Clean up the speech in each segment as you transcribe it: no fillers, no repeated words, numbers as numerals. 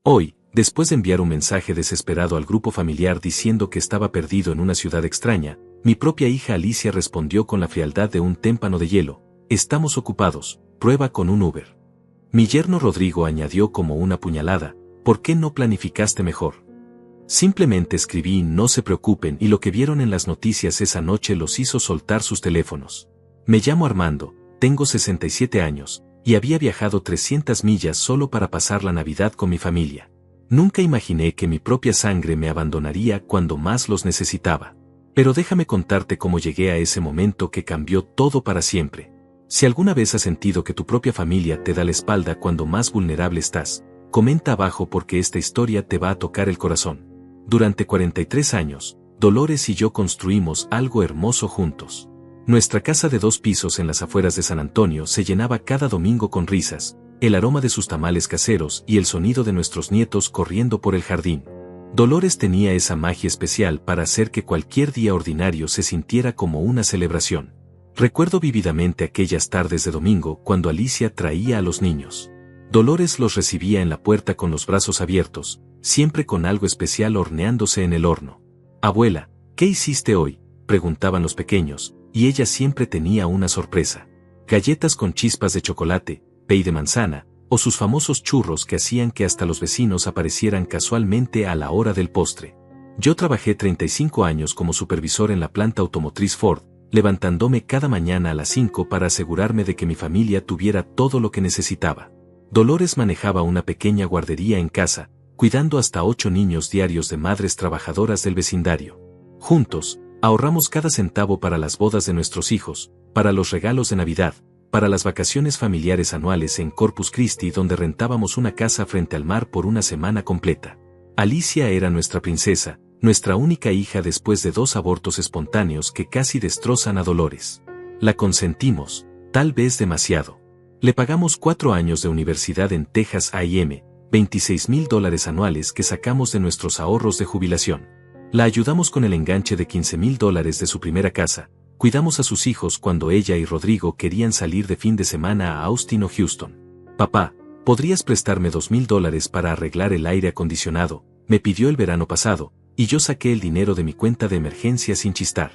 Hoy, después de enviar un mensaje desesperado al grupo familiar diciendo que estaba perdido en una ciudad extraña, mi propia hija Alicia respondió con la frialdad de un témpano de hielo: estamos ocupados, prueba con un Uber. Mi yerno Rodrigo añadió como una puñalada: ¿por qué no planificaste mejor? Simplemente escribí no se preocupen y lo que vieron en las noticias esa noche los hizo soltar sus teléfonos. Me llamo Armando, tengo 67 años, y había viajado 300 millas solo para pasar la Navidad con mi familia. Nunca imaginé que mi propia sangre me abandonaría cuando más los necesitaba. Pero déjame contarte cómo llegué a ese momento que cambió todo para siempre. Si alguna vez has sentido que tu propia familia te da la espalda cuando más vulnerable estás, comenta abajo porque esta historia te va a tocar el corazón. Durante 43 años, Dolores y yo construimos algo hermoso juntos. Nuestra casa de 2 pisos en las afueras de San Antonio se llenaba cada domingo con risas, el aroma de sus tamales caseros y el sonido de nuestros nietos corriendo por el jardín. Dolores tenía esa magia especial para hacer que cualquier día ordinario se sintiera como una celebración. Recuerdo vívidamente aquellas tardes de domingo cuando Alicia traía a los niños. Dolores los recibía en la puerta con los brazos abiertos, siempre con algo especial horneándose en el horno. Abuela, ¿qué hiciste hoy?, preguntaban los pequeños, y ella siempre tenía una sorpresa. Galletas con chispas de chocolate, pay de manzana, o sus famosos churros que hacían que hasta los vecinos aparecieran casualmente a la hora del postre. Yo trabajé 35 años como supervisor en la planta automotriz Ford, levantándome cada mañana a las 5 para asegurarme de que mi familia tuviera todo lo que necesitaba. Dolores manejaba una pequeña guardería en casa, cuidando hasta 8 niños diarios de madres trabajadoras del vecindario. Juntos, ahorramos cada centavo para las bodas de nuestros hijos, para los regalos de Navidad, para las vacaciones familiares anuales en Corpus Christi donde rentábamos una casa frente al mar por una semana completa. Alicia era nuestra princesa, nuestra única hija después de 2 abortos espontáneos que casi destrozan a Dolores. La consentimos, tal vez demasiado. Le pagamos 4 años de universidad en Texas A&M, $26,000 anuales que sacamos de nuestros ahorros de jubilación. La ayudamos con el enganche de $15,000 de su primera casa, cuidamos a sus hijos cuando ella y Rodrigo querían salir de fin de semana a Austin o Houston. Papá, ¿podrías prestarme $2,000 para arreglar el aire acondicionado?, me pidió el verano pasado, y yo saqué el dinero de mi cuenta de emergencia sin chistar.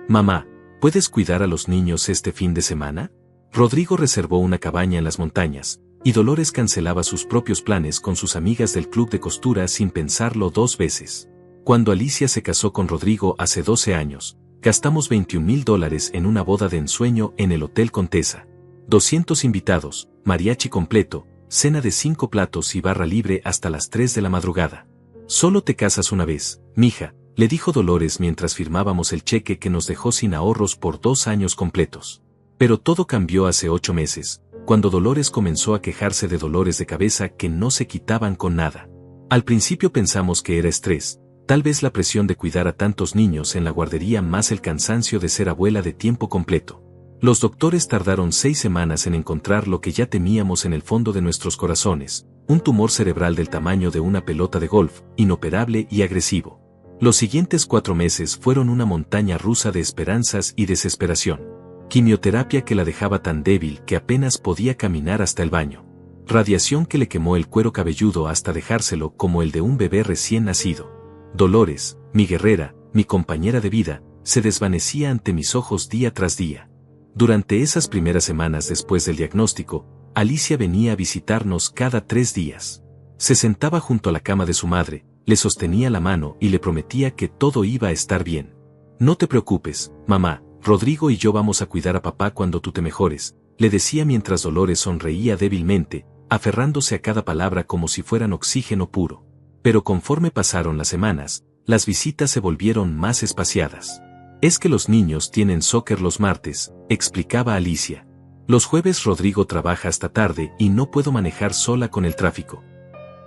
Mamá, ¿puedes cuidar a los niños este fin de semana? Rodrigo reservó una cabaña en las montañas, y Dolores cancelaba sus propios planes con sus amigas del club de costura sin pensarlo 2 veces. Cuando Alicia se casó con Rodrigo hace 12 años, gastamos $21,000 en una boda de ensueño en el Hotel Contessa. 200 invitados, mariachi completo, cena de 5 platos y barra libre hasta las 3 de la madrugada. Solo te casas una vez, mija, le dijo Dolores mientras firmábamos el cheque que nos dejó sin ahorros por 2 años completos. Pero todo cambió hace 8 meses, cuando Dolores comenzó a quejarse de dolores de cabeza que no se quitaban con nada. Al principio pensamos que era estrés, tal vez la presión de cuidar a tantos niños en la guardería más el cansancio de ser abuela de tiempo completo. Los doctores tardaron 6 semanas en encontrar lo que ya temíamos en el fondo de nuestros corazones, un tumor cerebral del tamaño de una pelota de golf, inoperable y agresivo. Los siguientes 4 meses fueron una montaña rusa de esperanzas y desesperación. Quimioterapia que la dejaba tan débil que apenas podía caminar hasta el baño. Radiación que le quemó el cuero cabelludo hasta dejárselo como el de un bebé recién nacido. Dolores, mi guerrera, mi compañera de vida, se desvanecía ante mis ojos día tras día. Durante esas primeras semanas después del diagnóstico, Alicia venía a visitarnos cada 3 días. Se sentaba junto a la cama de su madre, le sostenía la mano y le prometía que todo iba a estar bien. No te preocupes, mamá, Rodrigo y yo vamos a cuidar a papá cuando tú te mejores, le decía mientras Dolores sonreía débilmente, aferrándose a cada palabra como si fueran oxígeno puro. Pero conforme pasaron las semanas, las visitas se volvieron más espaciadas. Es que los niños tienen soccer los martes, explicaba Alicia. Los jueves Rodrigo trabaja hasta tarde y no puedo manejar sola con el tráfico.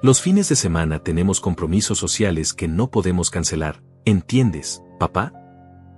Los fines de semana tenemos compromisos sociales que no podemos cancelar, ¿entiendes, papá?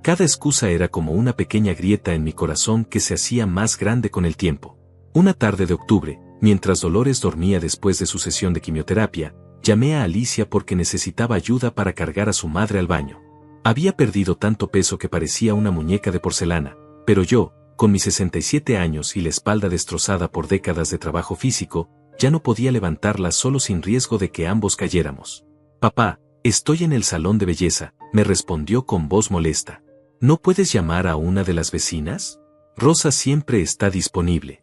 Cada excusa era como una pequeña grieta en mi corazón que se hacía más grande con el tiempo. Una tarde de octubre, mientras Dolores dormía después de su sesión de quimioterapia, llamé a Alicia porque necesitaba ayuda para cargar a su madre al baño. Había perdido tanto peso que parecía una muñeca de porcelana, pero yo, con mis 67 años y la espalda destrozada por décadas de trabajo físico, ya no podía levantarla solo sin riesgo de que ambos cayéramos. Papá, estoy en el salón de belleza, me respondió con voz molesta. ¿No puedes llamar a una de las vecinas? Rosa siempre está disponible.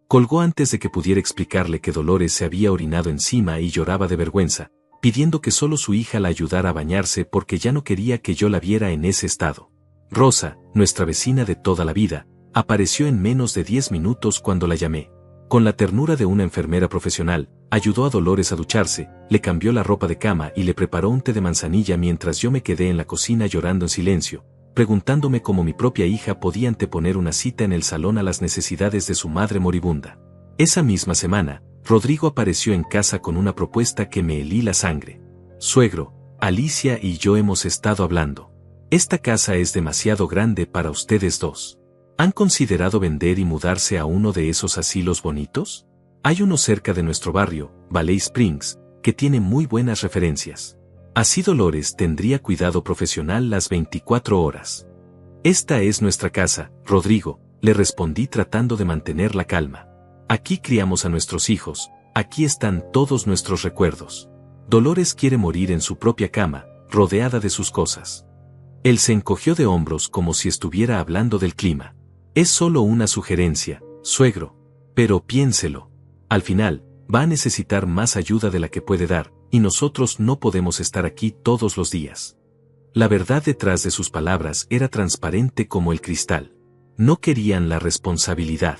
Colgó antes de que pudiera explicarle que Dolores se había orinado encima y lloraba de vergüenza, pidiendo que solo su hija la ayudara a bañarse porque ya no quería que yo la viera en ese estado. Rosa, nuestra vecina de toda la vida, apareció en menos de 10 minutos cuando la llamé. Con la ternura de una enfermera profesional, ayudó a Dolores a ducharse, le cambió la ropa de cama y le preparó un té de manzanilla mientras yo me quedé en la cocina llorando en silencio, preguntándome cómo mi propia hija podía anteponer una cita en el salón a las necesidades de su madre moribunda. Esa misma semana, Rodrigo apareció en casa con una propuesta que me helí la sangre. Suegro, Alicia y yo hemos estado hablando. Esta casa es demasiado grande para ustedes dos. ¿Han considerado vender y mudarse a uno de esos asilos bonitos? Hay uno cerca de nuestro barrio, Valley Springs, que tiene muy buenas referencias. Así Dolores tendría cuidado profesional las 24 horas. Esta es nuestra casa, Rodrigo, le respondí tratando de mantener la calma. Aquí criamos a nuestros hijos, aquí están todos nuestros recuerdos. Dolores quiere morir en su propia cama, rodeada de sus cosas. Él se encogió de hombros como si estuviera hablando del clima. Es solo una sugerencia, suegro. Pero piénselo. Al final, va a necesitar más ayuda de la que puede dar, y nosotros no podemos estar aquí todos los días. La verdad detrás de sus palabras era transparente como el cristal. No querían la responsabilidad.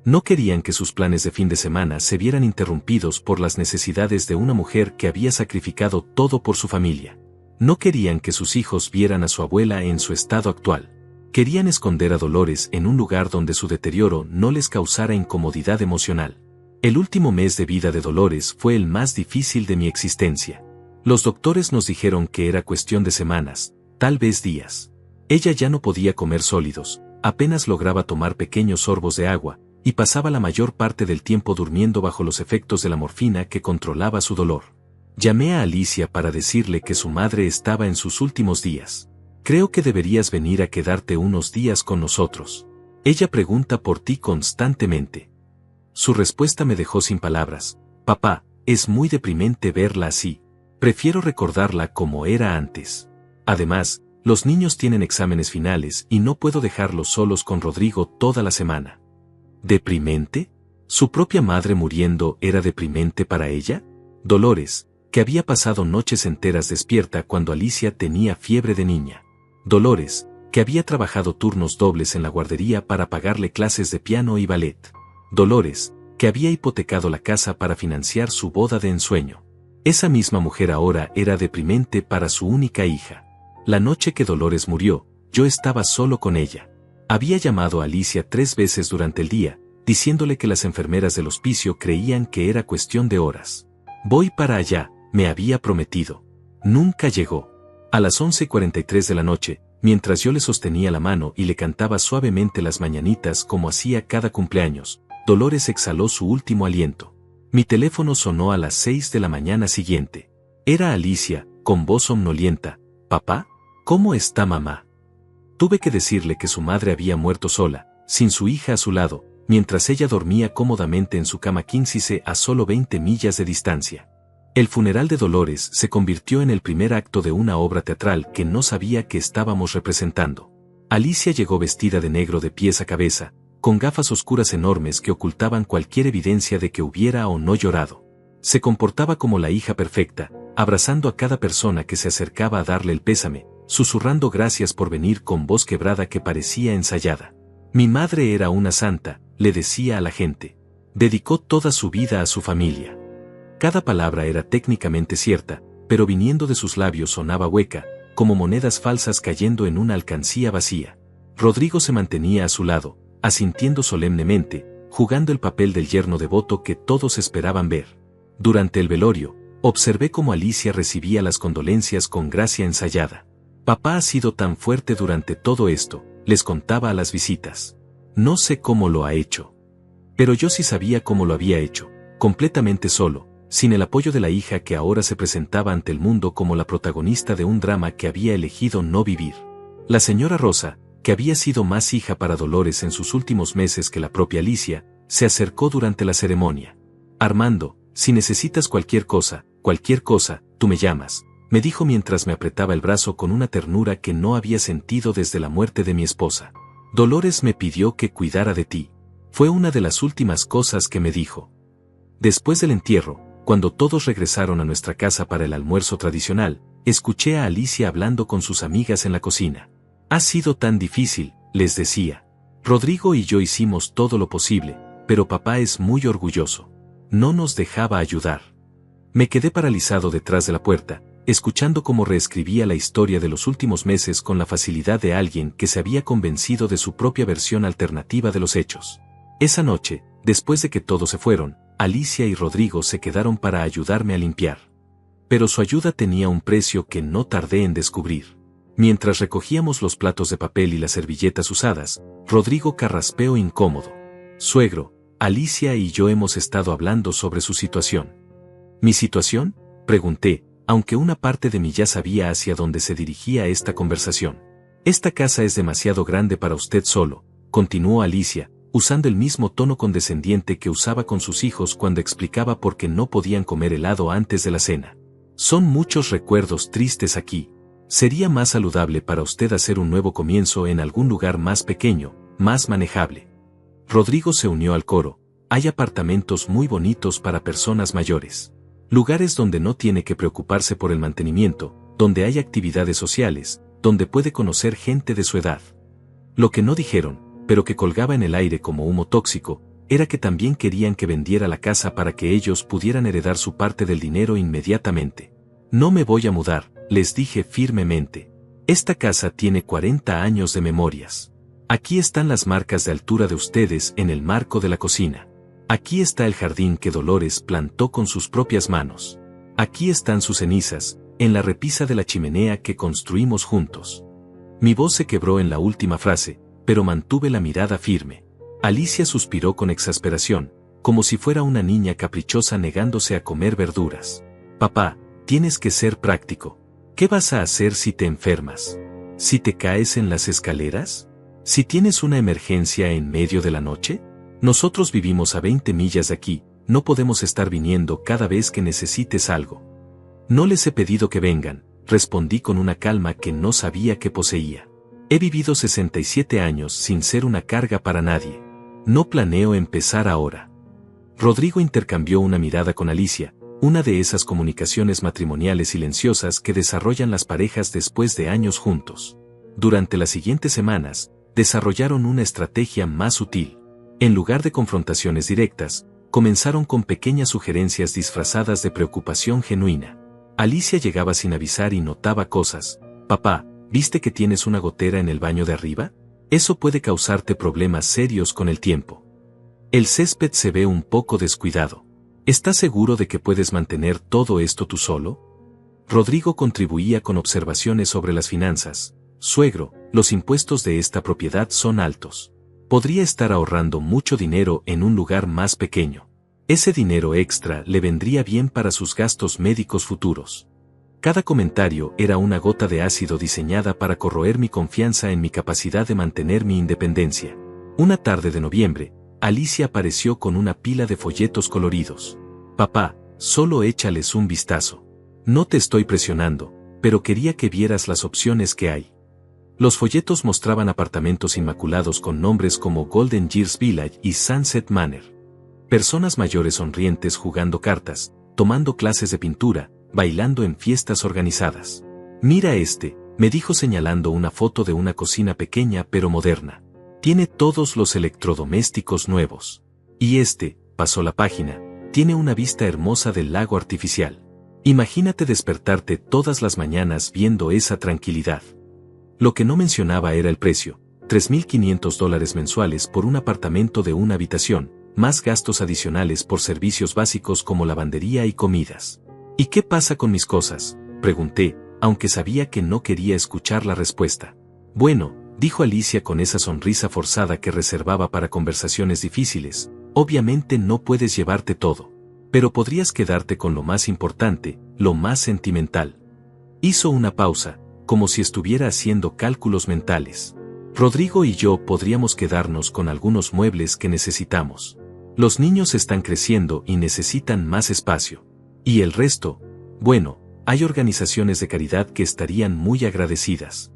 No querían que sus planes de fin de semana se vieran interrumpidos por las necesidades de una mujer que había sacrificado todo por su familia. No querían que sus hijos vieran a su abuela en su estado actual. Querían esconder a Dolores en un lugar donde su deterioro no les causara incomodidad emocional. El último mes de vida de Dolores fue el más difícil de mi existencia. Los doctores nos dijeron que era cuestión de semanas, tal vez días. Ella ya no podía comer sólidos, apenas lograba tomar pequeños sorbos de agua, y pasaba la mayor parte del tiempo durmiendo bajo los efectos de la morfina que controlaba su dolor. Llamé a Alicia para decirle que su madre estaba en sus últimos días. Creo que deberías venir a quedarte unos días con nosotros. Ella pregunta por ti constantemente. Su respuesta me dejó sin palabras. Papá, es muy deprimente verla así. Prefiero recordarla como era antes. Además, los niños tienen exámenes finales y no puedo dejarlos solos con Rodrigo toda la semana. ¿Deprimente? ¿Su propia madre muriendo era deprimente para ella? Dolores, que había pasado noches enteras despierta cuando Alicia tenía fiebre de niña. Dolores, que había trabajado turnos dobles en la guardería para pagarle clases de piano y ballet. Dolores, que había hipotecado la casa para financiar su boda de ensueño. Esa misma mujer ahora era deprimente para su única hija. La noche que Dolores murió, yo estaba solo con ella. Había llamado a Alicia 3 veces durante el día, diciéndole que las enfermeras del hospicio creían que era cuestión de horas. Voy para allá, me había prometido. Nunca llegó. A las 11:43 de la noche, mientras yo le sostenía la mano y le cantaba suavemente las mañanitas como hacía cada cumpleaños, Dolores exhaló su último aliento. Mi teléfono sonó a las 6 de la mañana siguiente. Era Alicia, con voz somnolienta. «Papá, ¿cómo está mamá?» Tuve que decirle que su madre había muerto sola, sin su hija a su lado, mientras ella dormía cómodamente en su cama 15 a solo 20 millas de distancia. El funeral de Dolores se convirtió en el primer acto de una obra teatral que no sabía que estábamos representando. Alicia llegó vestida de negro de pies a cabeza, con gafas oscuras enormes que ocultaban cualquier evidencia de que hubiera o no llorado. Se comportaba como la hija perfecta, abrazando a cada persona que se acercaba a darle el pésame, susurrando gracias por venir con voz quebrada que parecía ensayada. Mi madre era una santa, le decía a la gente. Dedicó toda su vida a su familia. Cada palabra era técnicamente cierta, pero viniendo de sus labios sonaba hueca, como monedas falsas cayendo en una alcancía vacía. Rodrigo se mantenía a su lado, asintiendo solemnemente, jugando el papel del yerno devoto que todos esperaban ver. Durante el velorio, observé cómo Alicia recibía las condolencias con gracia ensayada. Papá ha sido tan fuerte durante todo esto, les contaba a las visitas. No sé cómo lo ha hecho. Pero yo sí sabía cómo lo había hecho, completamente solo, sin el apoyo de la hija que ahora se presentaba ante el mundo como la protagonista de un drama que había elegido no vivir. La señora Rosa, que había sido más hija para Dolores en sus últimos meses que la propia Alicia, se acercó durante la ceremonia. Armando, si necesitas cualquier cosa, tú me llamas, me dijo mientras me apretaba el brazo con una ternura que no había sentido desde la muerte de mi esposa. Dolores me pidió que cuidara de ti. Fue una de las últimas cosas que me dijo. Después del entierro, cuando todos regresaron a nuestra casa para el almuerzo tradicional, escuché a Alicia hablando con sus amigas en la cocina. Ha sido tan difícil, les decía. Rodrigo y yo hicimos todo lo posible, pero papá es muy orgulloso. No nos dejaba ayudar. Me quedé paralizado detrás de la puerta, escuchando cómo reescribía la historia de los últimos meses con la facilidad de alguien que se había convencido de su propia versión alternativa de los hechos. Esa noche, después de que todos se fueron, Alicia y Rodrigo se quedaron para ayudarme a limpiar. Pero su ayuda tenía un precio que no tardé en descubrir. Mientras recogíamos los platos de papel y las servilletas usadas, Rodrigo carraspeó incómodo. Suegro, Alicia y yo hemos estado hablando sobre su situación. ¿Mi situación?, pregunté, aunque una parte de mí ya sabía hacia dónde se dirigía esta conversación. Esta casa es demasiado grande para usted solo, continuó Alicia, usando el mismo tono condescendiente que usaba con sus hijos cuando explicaba por qué no podían comer helado antes de la cena. Son muchos recuerdos tristes aquí. Sería más saludable para usted hacer un nuevo comienzo en algún lugar más pequeño, más manejable. Rodrigo se unió al coro. Hay apartamentos muy bonitos para personas mayores. Lugares donde no tiene que preocuparse por el mantenimiento, donde hay actividades sociales, donde puede conocer gente de su edad. Lo que no dijeron, pero que colgaba en el aire como humo tóxico, era que también querían que vendiera la casa para que ellos pudieran heredar su parte del dinero inmediatamente. No me voy a mudar, les dije firmemente. Esta casa tiene 40 años de memorias. Aquí están las marcas de altura de ustedes en el marco de la cocina. Aquí está el jardín que Dolores plantó con sus propias manos. Aquí están sus cenizas, en la repisa de la chimenea que construimos juntos. Mi voz se quebró en la última frase, pero mantuve la mirada firme. Alicia suspiró con exasperación, como si fuera una niña caprichosa negándose a comer verduras. Papá, tienes que ser práctico. ¿Qué vas a hacer si te enfermas? ¿Si te caes en las escaleras? ¿Si tienes una emergencia en medio de la noche? Nosotros vivimos a 20 millas de aquí, no podemos estar viniendo cada vez que necesites algo. No les he pedido que vengan, respondí con una calma que no sabía que poseía. He vivido 67 años sin ser una carga para nadie. No planeo empezar ahora. Rodrigo intercambió una mirada con Alicia, una de esas comunicaciones matrimoniales silenciosas que desarrollan las parejas después de años juntos. Durante las siguientes semanas, desarrollaron una estrategia más sutil. En lugar de confrontaciones directas, comenzaron con pequeñas sugerencias disfrazadas de preocupación genuina. Alicia llegaba sin avisar y notaba cosas. Papá, ¿viste que tienes una gotera en el baño de arriba? Eso puede causarte problemas serios con el tiempo. El césped se ve un poco descuidado. ¿Estás seguro de que puedes mantener todo esto tú solo? Rodrigo contribuía con observaciones sobre las finanzas. Suegro, los impuestos de esta propiedad son altos. Podría estar ahorrando mucho dinero en un lugar más pequeño. Ese dinero extra le vendría bien para sus gastos médicos futuros. Cada comentario era una gota de ácido diseñada para corroer mi confianza en mi capacidad de mantener mi independencia. Una tarde de noviembre, Alicia apareció con una pila de folletos coloridos. Papá, solo échales un vistazo. No te estoy presionando, pero quería que vieras las opciones que hay. Los folletos mostraban apartamentos inmaculados con nombres como Golden Years Village y Sunset Manor. Personas mayores sonrientes jugando cartas, tomando clases de pintura, bailando en fiestas organizadas. Mira este, me dijo señalando una foto de una cocina pequeña pero moderna. Tiene todos los electrodomésticos nuevos. Y este, pasó la página, tiene una vista hermosa del lago artificial. Imagínate despertarte todas las mañanas viendo esa tranquilidad. Lo que no mencionaba era el precio, $3,500 mensuales por un apartamento de una habitación, más gastos adicionales por servicios básicos como lavandería y comidas. ¿Y qué pasa con mis cosas?, pregunté, aunque sabía que no quería escuchar la respuesta. Bueno, dijo Alicia con esa sonrisa forzada que reservaba para conversaciones difíciles, obviamente no puedes llevarte todo. Pero podrías quedarte con lo más importante, lo más sentimental. Hizo una pausa, como si estuviera haciendo cálculos mentales. Rodrigo y yo podríamos quedarnos con algunos muebles que necesitamos. Los niños están creciendo y necesitan más espacio. Y el resto, bueno, hay organizaciones de caridad que estarían muy agradecidas.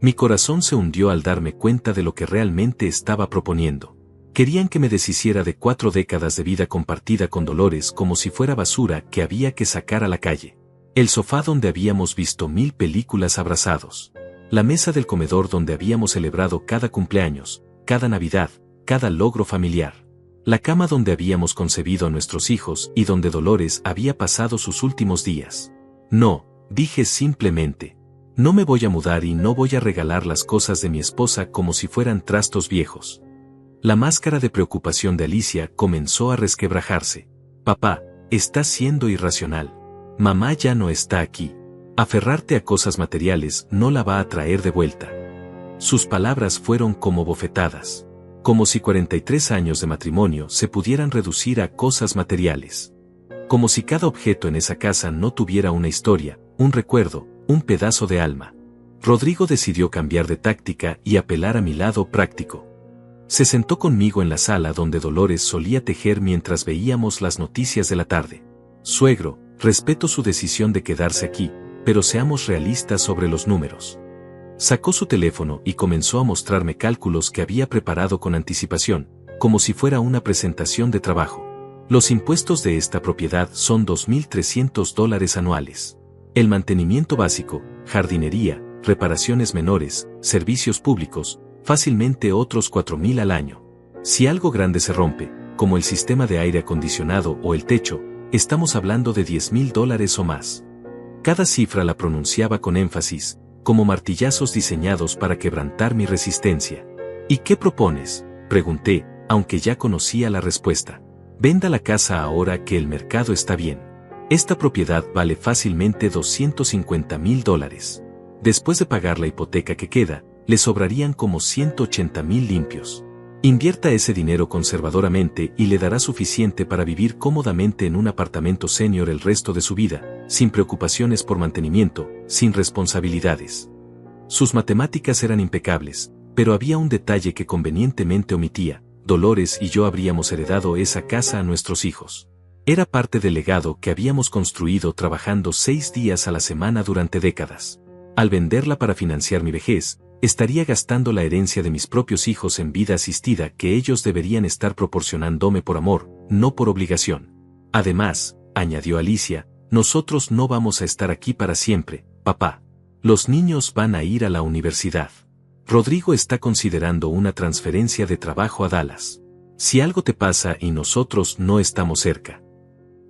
Mi corazón se hundió al darme cuenta de lo que realmente estaba proponiendo. Querían que me deshiciera de 4 décadas de vida compartida con Dolores como si fuera basura que había que sacar a la calle. El sofá donde habíamos visto 1000 películas abrazados. La mesa del comedor donde habíamos celebrado cada cumpleaños, cada Navidad, cada logro familiar. La cama donde habíamos concebido a nuestros hijos y donde Dolores había pasado sus últimos días. No, dije simplemente. No me voy a mudar y no voy a regalar las cosas de mi esposa como si fueran trastos viejos. La máscara de preocupación de Alicia comenzó a resquebrajarse. Papá, estás siendo irracional. Mamá ya no está aquí. Aferrarte a cosas materiales no la va a traer de vuelta. Sus palabras fueron como bofetadas. Como si 43 años de matrimonio se pudieran reducir a cosas materiales. Como si cada objeto en esa casa no tuviera una historia, un recuerdo, un pedazo de alma. Rodrigo decidió cambiar de táctica y apelar a mi lado práctico. Se sentó conmigo en la sala donde Dolores solía tejer mientras veíamos las noticias de la tarde. Suegro, respeto su decisión de quedarse aquí, pero seamos realistas sobre los números. Sacó su teléfono y comenzó a mostrarme cálculos que había preparado con anticipación, como si fuera una presentación de trabajo. Los impuestos de esta propiedad son $2.300 anuales. El mantenimiento básico, jardinería, reparaciones menores, servicios públicos, fácilmente otros $4.000 al año. Si algo grande se rompe, como el sistema de aire acondicionado o el techo, estamos hablando de $10.000 o más. Cada cifra la pronunciaba con énfasis, como martillazos diseñados para quebrantar mi resistencia. ¿Y qué propones?, pregunté, aunque ya conocía la respuesta. Venda la casa ahora que el mercado está bien. Esta propiedad vale fácilmente $250.000. Después de pagar la hipoteca que queda, le sobrarían como $180.000 limpios. Invierta ese dinero conservadoramente y le dará suficiente para vivir cómodamente en un apartamento senior el resto de su vida, sin preocupaciones por mantenimiento, sin responsabilidades. Sus matemáticas eran impecables, pero había un detalle que convenientemente omitía: Dolores y yo habríamos heredado esa casa a nuestros hijos. Era parte del legado que habíamos construido trabajando 6 días a la semana durante décadas. Al venderla para financiar mi vejez, estaría gastando la herencia de mis propios hijos en vida asistida que ellos deberían estar proporcionándome por amor, no por obligación. Además, añadió Alicia, nosotros no vamos a estar aquí para siempre, papá. Los niños van a ir a la universidad. Rodrigo está considerando una transferencia de trabajo a Dallas. Si algo te pasa y nosotros no estamos cerca.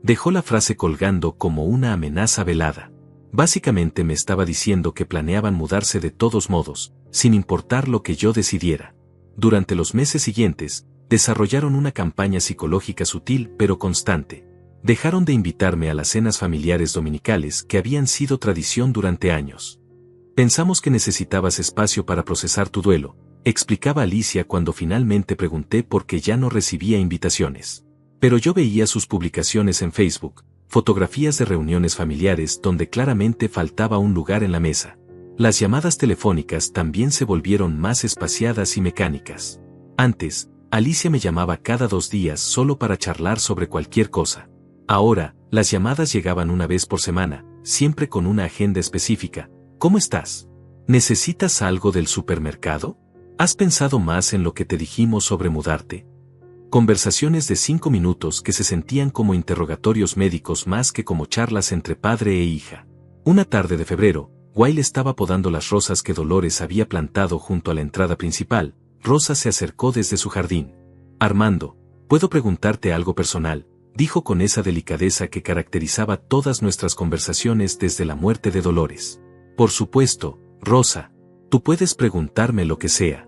Dejó la frase colgando como una amenaza velada. Básicamente me estaba diciendo que planeaban mudarse de todos modos, sin importar lo que yo decidiera. Durante los meses siguientes, desarrollaron una campaña psicológica sutil pero constante. Dejaron de invitarme a las cenas familiares dominicales que habían sido tradición durante años. Pensamos que necesitabas espacio para procesar tu duelo, explicaba Alicia cuando finalmente pregunté por qué ya no recibía invitaciones. Pero yo veía sus publicaciones en Facebook, fotografías de reuniones familiares donde claramente faltaba un lugar en la mesa. Las llamadas telefónicas también se volvieron más espaciadas y mecánicas. Antes, Alicia me llamaba cada 2 días solo para charlar sobre cualquier cosa. Ahora, las llamadas llegaban una vez por semana, siempre con una agenda específica. ¿Cómo estás? ¿Necesitas algo del supermercado? ¿Has pensado más en lo que te dijimos sobre mudarte? Conversaciones de 5 minutos que se sentían como interrogatorios médicos más que como charlas entre padre e hija. Una tarde de febrero, Wayle estaba podando las rosas que Dolores había plantado junto a la entrada principal. Rosa se acercó desde su jardín. Armando, ¿puedo preguntarte algo personal?, dijo con esa delicadeza que caracterizaba todas nuestras conversaciones desde la muerte de Dolores. Por supuesto, Rosa, tú puedes preguntarme lo que sea.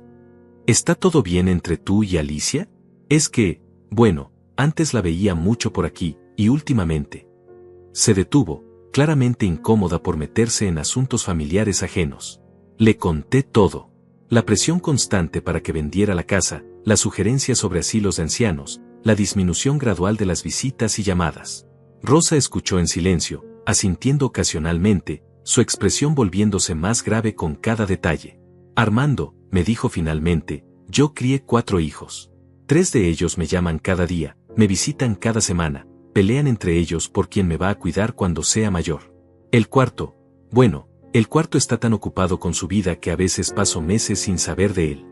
¿Está todo bien entre tú y Alicia? Es que, bueno, antes la veía mucho por aquí, y últimamente. Se detuvo, claramente incómoda por meterse en asuntos familiares ajenos. Le conté todo. La presión constante para que vendiera la casa, la sugerencia sobre asilos de ancianos, la disminución gradual de las visitas y llamadas. Rosa escuchó en silencio, asintiendo ocasionalmente, su expresión volviéndose más grave con cada detalle. Armando, me dijo finalmente, yo crié 4 hijos. 3 de ellos me llaman cada día, me visitan cada semana, pelean entre ellos por quién me va a cuidar cuando sea mayor. El cuarto está tan ocupado con su vida que a veces paso meses sin saber de él.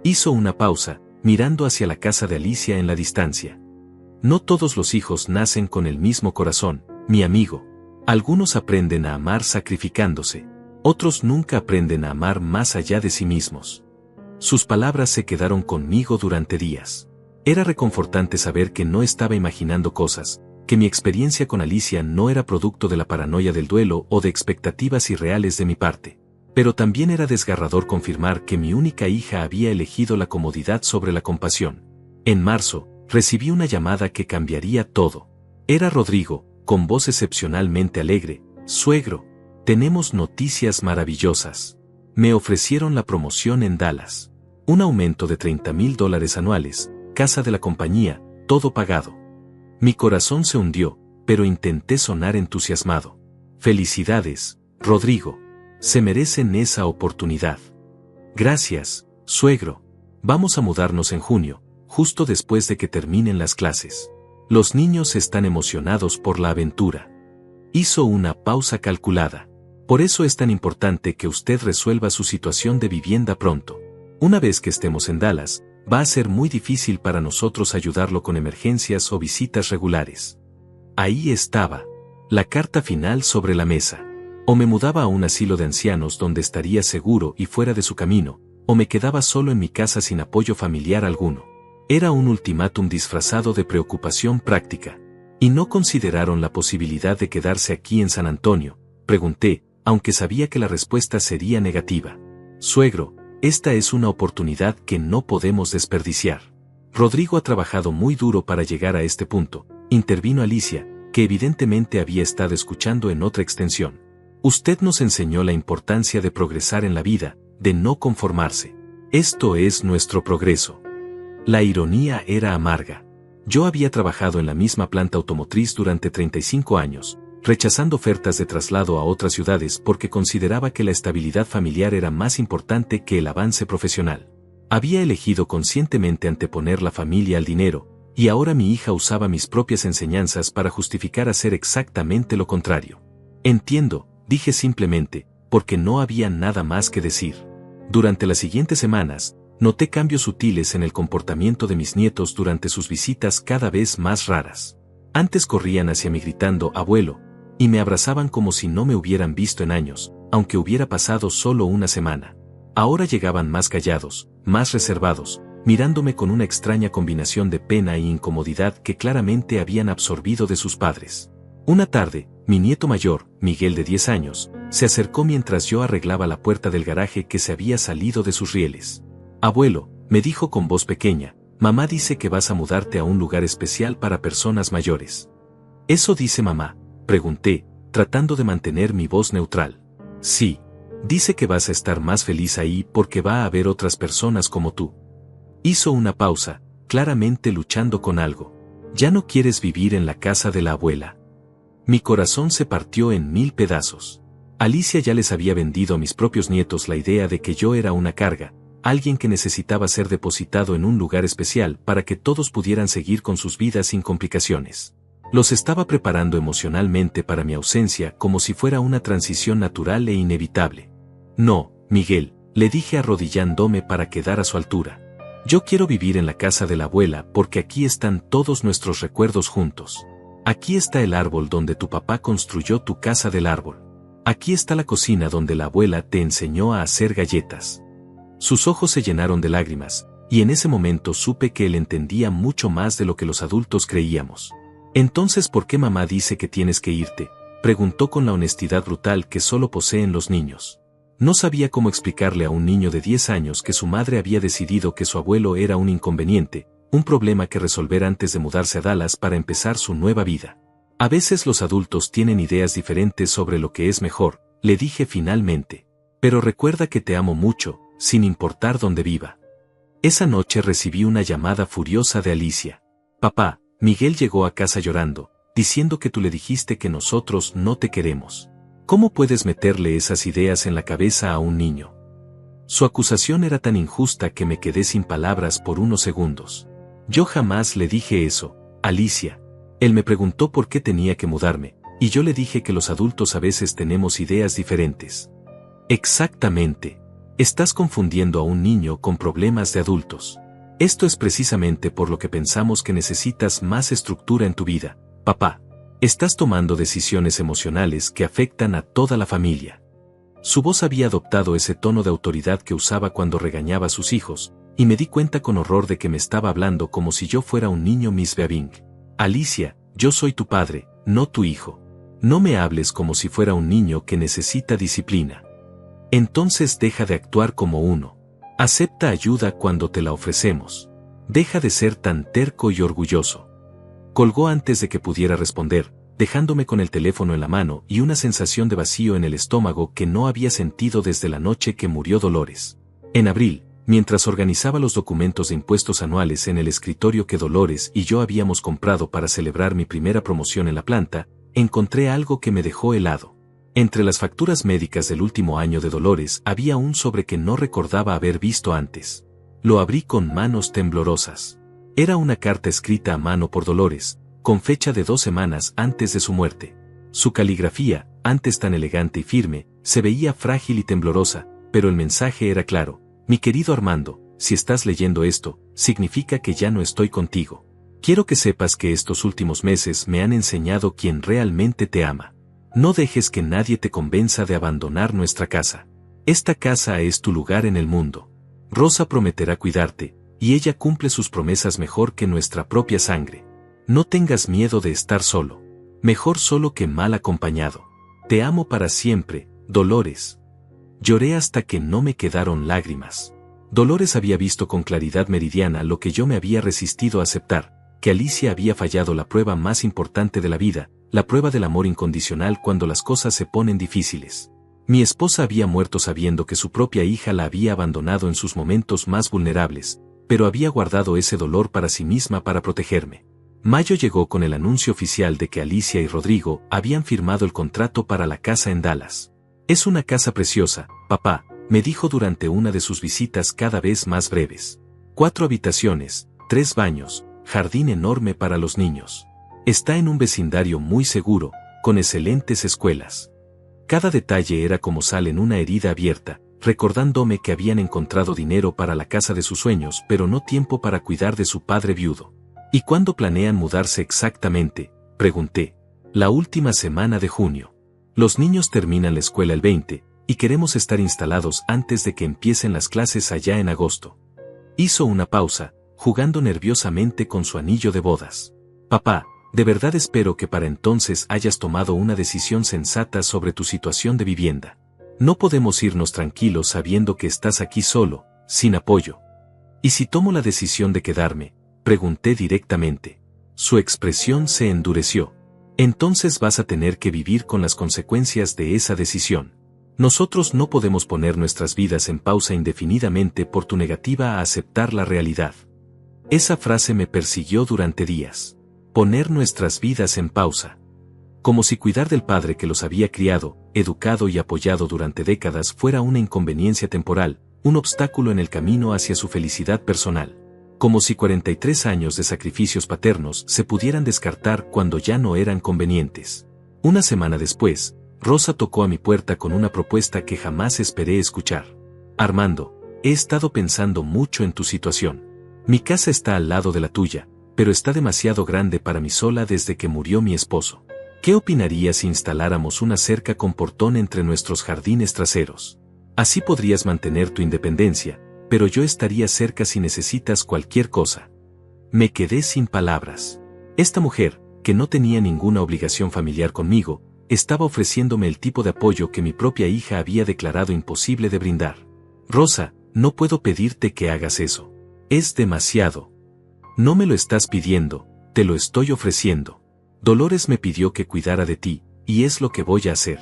Hizo una pausa, mirando hacia la casa de Alicia en la distancia. No todos los hijos nacen con el mismo corazón, mi amigo. Algunos aprenden a amar sacrificándose, otros nunca aprenden a amar más allá de sí mismos. Sus palabras se quedaron conmigo durante días. Era reconfortante saber que no estaba imaginando cosas, que mi experiencia con Alicia no era producto de la paranoia del duelo o de expectativas irreales de mi parte. Pero también era desgarrador confirmar que mi única hija había elegido la comodidad sobre la compasión. En marzo, recibí una llamada que cambiaría todo. Era Rodrigo, con voz excepcionalmente alegre. Suegro, tenemos noticias maravillosas. Me ofrecieron la promoción en Dallas. Un aumento de $30,000 anuales, casa de la compañía, todo pagado. Mi corazón se hundió, pero intenté sonar entusiasmado. Felicidades, Rodrigo. Se merecen esa oportunidad. Gracias, suegro. Vamos a mudarnos en junio, justo después de que terminen las clases. Los niños están emocionados por la aventura. Hizo una pausa calculada. Por eso es tan importante que usted resuelva su situación de vivienda pronto. Una vez que estemos en Dallas, va a ser muy difícil para nosotros ayudarlo con emergencias o visitas regulares. Ahí estaba, la carta final sobre la mesa. O me mudaba a un asilo de ancianos donde estaría seguro y fuera de su camino, o me quedaba solo en mi casa sin apoyo familiar alguno. Era un ultimátum disfrazado de preocupación práctica. ¿Y no consideraron la posibilidad de quedarse aquí en San Antonio?, pregunté, aunque sabía que la respuesta sería negativa. Suegro, esta es una oportunidad que no podemos desperdiciar. Rodrigo ha trabajado muy duro para llegar a este punto, intervino Alicia, que evidentemente había estado escuchando en otra extensión. Usted nos enseñó la importancia de progresar en la vida, de no conformarse. Esto es nuestro progreso. La ironía era amarga. Yo había trabajado en la misma planta automotriz durante 35 años, rechazando ofertas de traslado a otras ciudades porque consideraba que la estabilidad familiar era más importante que el avance profesional. Había elegido conscientemente anteponer la familia al dinero, y ahora mi hija usaba mis propias enseñanzas para justificar hacer exactamente lo contrario. Entiendo, dije simplemente, porque no había nada más que decir. Durante las siguientes semanas, noté cambios sutiles en el comportamiento de mis nietos durante sus visitas cada vez más raras. Antes corrían hacia mí gritando «abuelo», y me abrazaban como si no me hubieran visto en años, aunque hubiera pasado solo una semana. Ahora llegaban más callados, más reservados, mirándome con una extraña combinación de pena e incomodidad que claramente habían absorbido de sus padres. Una tarde, mi nieto mayor, Miguel de 10 años, se acercó mientras yo arreglaba la puerta del garaje que se había salido de sus rieles. «Abuelo», me dijo con voz pequeña, «mamá dice que vas a mudarte a un lugar especial para personas mayores». «¿Eso dice mamá?», pregunté, tratando de mantener mi voz neutral. «Sí, dice que vas a estar más feliz ahí porque va a haber otras personas como tú». Hizo una pausa, claramente luchando con algo. «¿Ya no quieres vivir en la casa de la abuela?». Mi corazón se partió en 1000 pedazos. Alicia ya les había vendido a mis propios nietos la idea de que yo era una carga, alguien que necesitaba ser depositado en un lugar especial para que todos pudieran seguir con sus vidas sin complicaciones. Los estaba preparando emocionalmente para mi ausencia como si fuera una transición natural e inevitable. «No, Miguel», le dije arrodillándome para quedar a su altura. «Yo quiero vivir en la casa de la abuela porque aquí están todos nuestros recuerdos juntos. Aquí está el árbol donde tu papá construyó tu casa del árbol. Aquí está la cocina donde la abuela te enseñó a hacer galletas». Sus ojos se llenaron de lágrimas, y en ese momento supe que él entendía mucho más de lo que los adultos creíamos. «Entonces, ¿por qué mamá dice que tienes que irte?», preguntó con la honestidad brutal que solo poseen los niños. No sabía cómo explicarle a un niño de 10 años que su madre había decidido que su abuelo era un inconveniente, un problema que resolver antes de mudarse a Dallas para empezar su nueva vida. «A veces los adultos tienen ideas diferentes sobre lo que es mejor», le dije finalmente. «Pero recuerda que te amo mucho, sin importar dónde viva». Esa noche recibí una llamada furiosa de Alicia. «Papá, Miguel llegó a casa llorando, diciendo que tú le dijiste que nosotros no te queremos. ¿Cómo puedes meterle esas ideas en la cabeza a un niño?». Su acusación era tan injusta que me quedé sin palabras por unos segundos. «Yo jamás le dije eso», Alicia. Él me preguntó por qué tenía que mudarme, y yo le dije que los adultos a veces tenemos ideas diferentes. Exactamente. Estás confundiendo a un niño con problemas de adultos. Esto es precisamente por lo que pensamos que necesitas más estructura en tu vida, papá. Estás tomando decisiones emocionales que afectan a toda la familia. Su voz había adoptado ese tono de autoridad que usaba cuando regañaba a sus hijos, y me di cuenta con horror de que me estaba hablando como si yo fuera un niño Miss Beaving. Alicia, yo soy tu padre, no tu hijo. No me hables como si fuera un niño que necesita disciplina. Entonces deja de actuar como uno. Acepta ayuda cuando te la ofrecemos. Deja de ser tan terco y orgulloso. Colgó antes de que pudiera responder, dejándome con el teléfono en la mano y una sensación de vacío en el estómago que no había sentido desde la noche que murió Dolores. En abril, mientras organizaba los documentos de impuestos anuales en el escritorio que Dolores y yo habíamos comprado para celebrar mi primera promoción en la planta, encontré algo que me dejó helado. Entre las facturas médicas del último año de Dolores había un sobre que no recordaba haber visto antes. Lo abrí con manos temblorosas. Era una carta escrita a mano por Dolores, con fecha de 2 semanas antes de su muerte. Su caligrafía, antes tan elegante y firme, se veía frágil y temblorosa, pero el mensaje era claro. Mi querido Armando, si estás leyendo esto, significa que ya no estoy contigo. Quiero que sepas que estos últimos meses me han enseñado quién realmente te ama. No dejes que nadie te convenza de abandonar nuestra casa. Esta casa es tu lugar en el mundo. Rosa prometerá cuidarte, y ella cumple sus promesas mejor que nuestra propia sangre. No tengas miedo de estar solo. Mejor solo que mal acompañado. Te amo para siempre, Dolores. Lloré hasta que no me quedaron lágrimas. Dolores había visto con claridad meridiana lo que yo me había resistido a aceptar, que Alicia había fallado la prueba más importante de la vida, la prueba del amor incondicional cuando las cosas se ponen difíciles. Mi esposa había muerto sabiendo que su propia hija la había abandonado en sus momentos más vulnerables, pero había guardado ese dolor para sí misma para protegerme. Mayo llegó con el anuncio oficial de que Alicia y Rodrigo habían firmado el contrato para la casa en Dallas. Es una casa preciosa, papá, me dijo durante una de sus visitas cada vez más breves. 4 habitaciones, 3 baños, jardín enorme para los niños. Está en un vecindario muy seguro, con excelentes escuelas. Cada detalle era como sal en una herida abierta, recordándome que habían encontrado dinero para la casa de sus sueños pero no tiempo para cuidar de su padre viudo. ¿Y cuándo planean mudarse exactamente?, pregunté. La última semana de junio. Los niños terminan la escuela el 20, y queremos estar instalados antes de que empiecen las clases allá en agosto. Hizo una pausa, jugando nerviosamente con su anillo de bodas. Papá, de verdad espero que para entonces hayas tomado una decisión sensata sobre tu situación de vivienda. No podemos irnos tranquilos sabiendo que estás aquí solo, sin apoyo. ¿Y si tomo la decisión de quedarme?, pregunté directamente. Su expresión se endureció. Entonces vas a tener que vivir con las consecuencias de esa decisión. Nosotros no podemos poner nuestras vidas en pausa indefinidamente por tu negativa a aceptar la realidad. Esa frase me persiguió durante días. Poner nuestras vidas en pausa. Como si cuidar del padre que los había criado, educado y apoyado durante décadas fuera una inconveniencia temporal, un obstáculo en el camino hacia su felicidad personal. Como si 43 años de sacrificios paternos se pudieran descartar cuando ya no eran convenientes. Una semana después, Rosa tocó a mi puerta con una propuesta que jamás esperé escuchar. Armando, he estado pensando mucho en tu situación. Mi casa está al lado de la tuya, pero está demasiado grande para mí sola desde que murió mi esposo. ¿Qué opinarías si instaláramos una cerca con portón entre nuestros jardines traseros? Así podrías mantener tu independencia, pero yo estaría cerca si necesitas cualquier cosa. Me quedé sin palabras. Esta mujer, que no tenía ninguna obligación familiar conmigo, estaba ofreciéndome el tipo de apoyo que mi propia hija había declarado imposible de brindar. Rosa, no puedo pedirte que hagas eso. Es demasiado. No me lo estás pidiendo, te lo estoy ofreciendo. Dolores me pidió que cuidara de ti, y es lo que voy a hacer.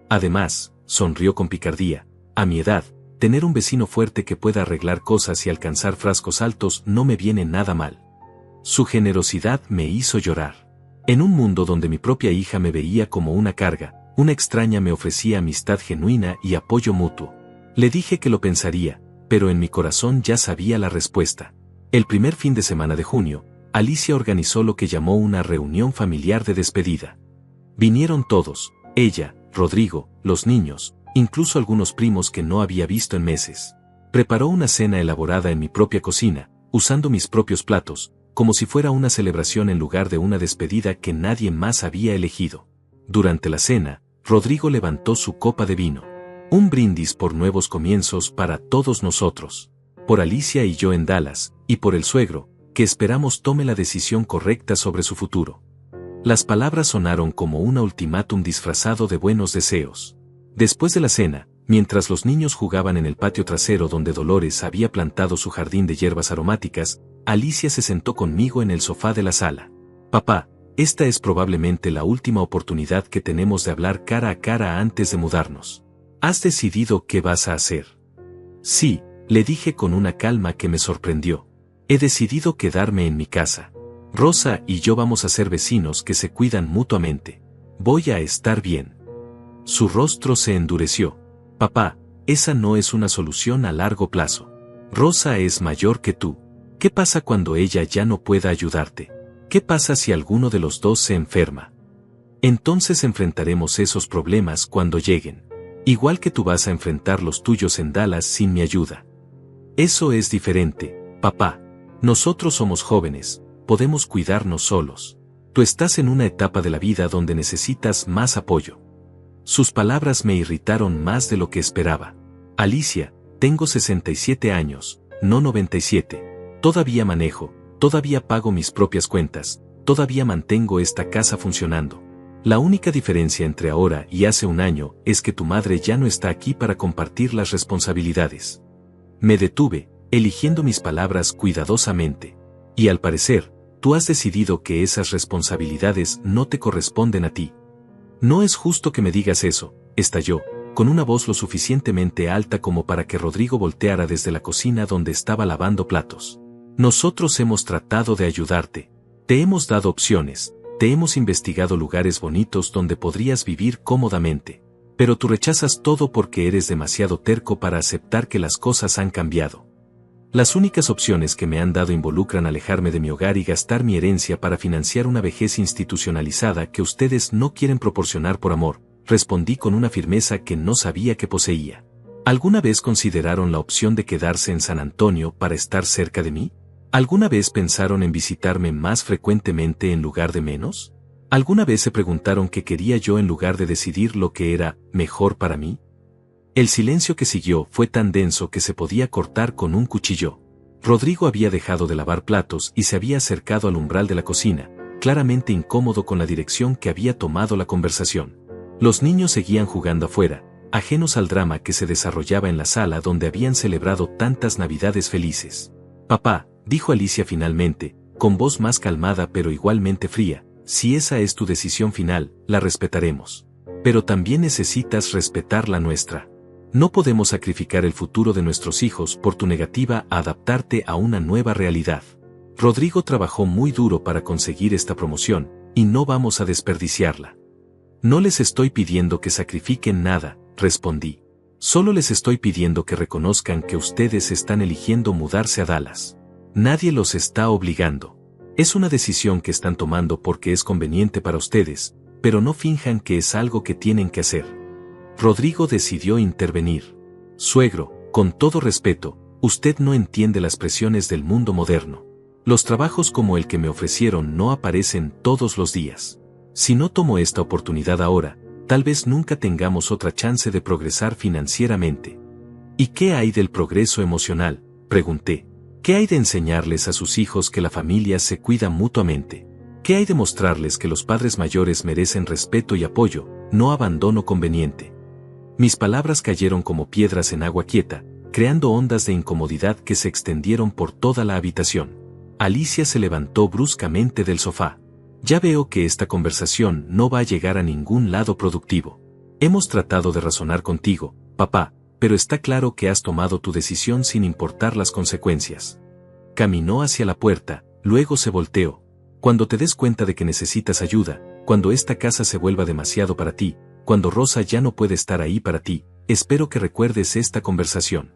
Además, sonrió con picardía, a mi edad, tener un vecino fuerte que pueda arreglar cosas y alcanzar frascos altos no me viene nada mal. Su generosidad me hizo llorar. En un mundo donde mi propia hija me veía como una carga, una extraña me ofrecía amistad genuina y apoyo mutuo. Le dije que lo pensaría, pero en mi corazón ya sabía la respuesta. El primer fin de semana de junio, Alicia organizó lo que llamó una reunión familiar de despedida. Vinieron todos, ella, Rodrigo, los niños, incluso algunos primos que no había visto en meses. Preparó una cena elaborada en mi propia cocina, usando mis propios platos, como si fuera una celebración en lugar de una despedida que nadie más había elegido. Durante la cena, Rodrigo levantó su copa de vino. Un brindis por nuevos comienzos para todos nosotros. Por Alicia y yo en Dallas, y por el suegro, que esperamos tome la decisión correcta sobre su futuro. Las palabras sonaron como un ultimátum disfrazado de buenos deseos. Después de la cena, mientras los niños jugaban en el patio trasero donde Dolores había plantado su jardín de hierbas aromáticas, Alicia se sentó conmigo en el sofá de la sala. Papá, esta es probablemente la última oportunidad que tenemos de hablar cara a cara antes de mudarnos. ¿Has decidido qué vas a hacer? Sí, le dije con una calma que me sorprendió. He decidido quedarme en mi casa. Rosa y yo vamos a ser vecinos que se cuidan mutuamente. Voy a estar bien. Su rostro se endureció. Papá, esa no es una solución a largo plazo. Rosa es mayor que tú. ¿Qué pasa cuando ella ya no pueda ayudarte? ¿Qué pasa si alguno de los dos se enferma? Entonces enfrentaremos esos problemas cuando lleguen. Igual que tú vas a enfrentar los tuyos en Dallas sin mi ayuda. Eso es diferente, papá. Nosotros somos jóvenes, podemos cuidarnos solos. Tú estás en una etapa de la vida donde necesitas más apoyo. Sus palabras me irritaron más de lo que esperaba. Alicia, tengo 67 años, no 97. Todavía manejo, todavía pago mis propias cuentas, todavía mantengo esta casa funcionando. La única diferencia entre ahora y hace un año es que tu madre ya no está aquí para compartir las responsabilidades. Me detuve, eligiendo mis palabras cuidadosamente. Y al parecer, tú has decidido que esas responsabilidades no te corresponden a ti. No es justo que me digas eso, estalló, con una voz lo suficientemente alta como para que Rodrigo volteara desde la cocina donde estaba lavando platos. Nosotros hemos tratado de ayudarte. Te hemos dado opciones, te hemos investigado lugares bonitos donde podrías vivir cómodamente. Pero tú rechazas todo porque eres demasiado terco para aceptar que las cosas han cambiado. Las únicas opciones que me han dado involucran alejarme de mi hogar y gastar mi herencia para financiar una vejez institucionalizada que ustedes no quieren proporcionar por amor, respondí con una firmeza que no sabía que poseía. ¿Alguna vez consideraron la opción de quedarse en San Antonio para estar cerca de mí? ¿Alguna vez pensaron en visitarme más frecuentemente en lugar de menos? ¿Alguna vez se preguntaron qué quería yo en lugar de decidir lo que era mejor para mí? El silencio que siguió fue tan denso que se podía cortar con un cuchillo. Rodrigo había dejado de lavar platos y se había acercado al umbral de la cocina, claramente incómodo con la dirección que había tomado la conversación. Los niños seguían jugando afuera, ajenos al drama que se desarrollaba en la sala donde habían celebrado tantas Navidades felices. Papá, dijo Alicia finalmente, con voz más calmada pero igualmente fría, si esa es tu decisión final, la respetaremos. Pero también necesitas respetar la nuestra. No podemos sacrificar el futuro de nuestros hijos por tu negativa a adaptarte a una nueva realidad. Rodrigo trabajó muy duro para conseguir esta promoción, y no vamos a desperdiciarla. No les estoy pidiendo que sacrifiquen nada, respondí. Solo les estoy pidiendo que reconozcan que ustedes están eligiendo mudarse a Dallas. Nadie los está obligando. Es una decisión que están tomando porque es conveniente para ustedes, pero no finjan que es algo que tienen que hacer. Rodrigo decidió intervenir. Suegro, con todo respeto, usted no entiende las presiones del mundo moderno. Los trabajos como el que me ofrecieron no aparecen todos los días. Si no tomo esta oportunidad ahora, tal vez nunca tengamos otra chance de progresar financieramente. ¿Y qué hay del progreso emocional?, pregunté. ¿Qué hay de enseñarles a sus hijos que la familia se cuida mutuamente? ¿Qué hay de mostrarles que los padres mayores merecen respeto y apoyo, no abandono conveniente? Mis palabras cayeron como piedras en agua quieta, creando ondas de incomodidad que se extendieron por toda la habitación. Alicia se levantó bruscamente del sofá. Ya veo que esta conversación no va a llegar a ningún lado productivo. Hemos tratado de razonar contigo, papá, pero está claro que has tomado tu decisión sin importar las consecuencias. Caminó hacia la puerta, luego se volteó. Cuando te des cuenta de que necesitas ayuda, cuando esta casa se vuelva demasiado para ti, cuando Rosa ya no puede estar ahí para ti, espero que recuerdes esta conversación.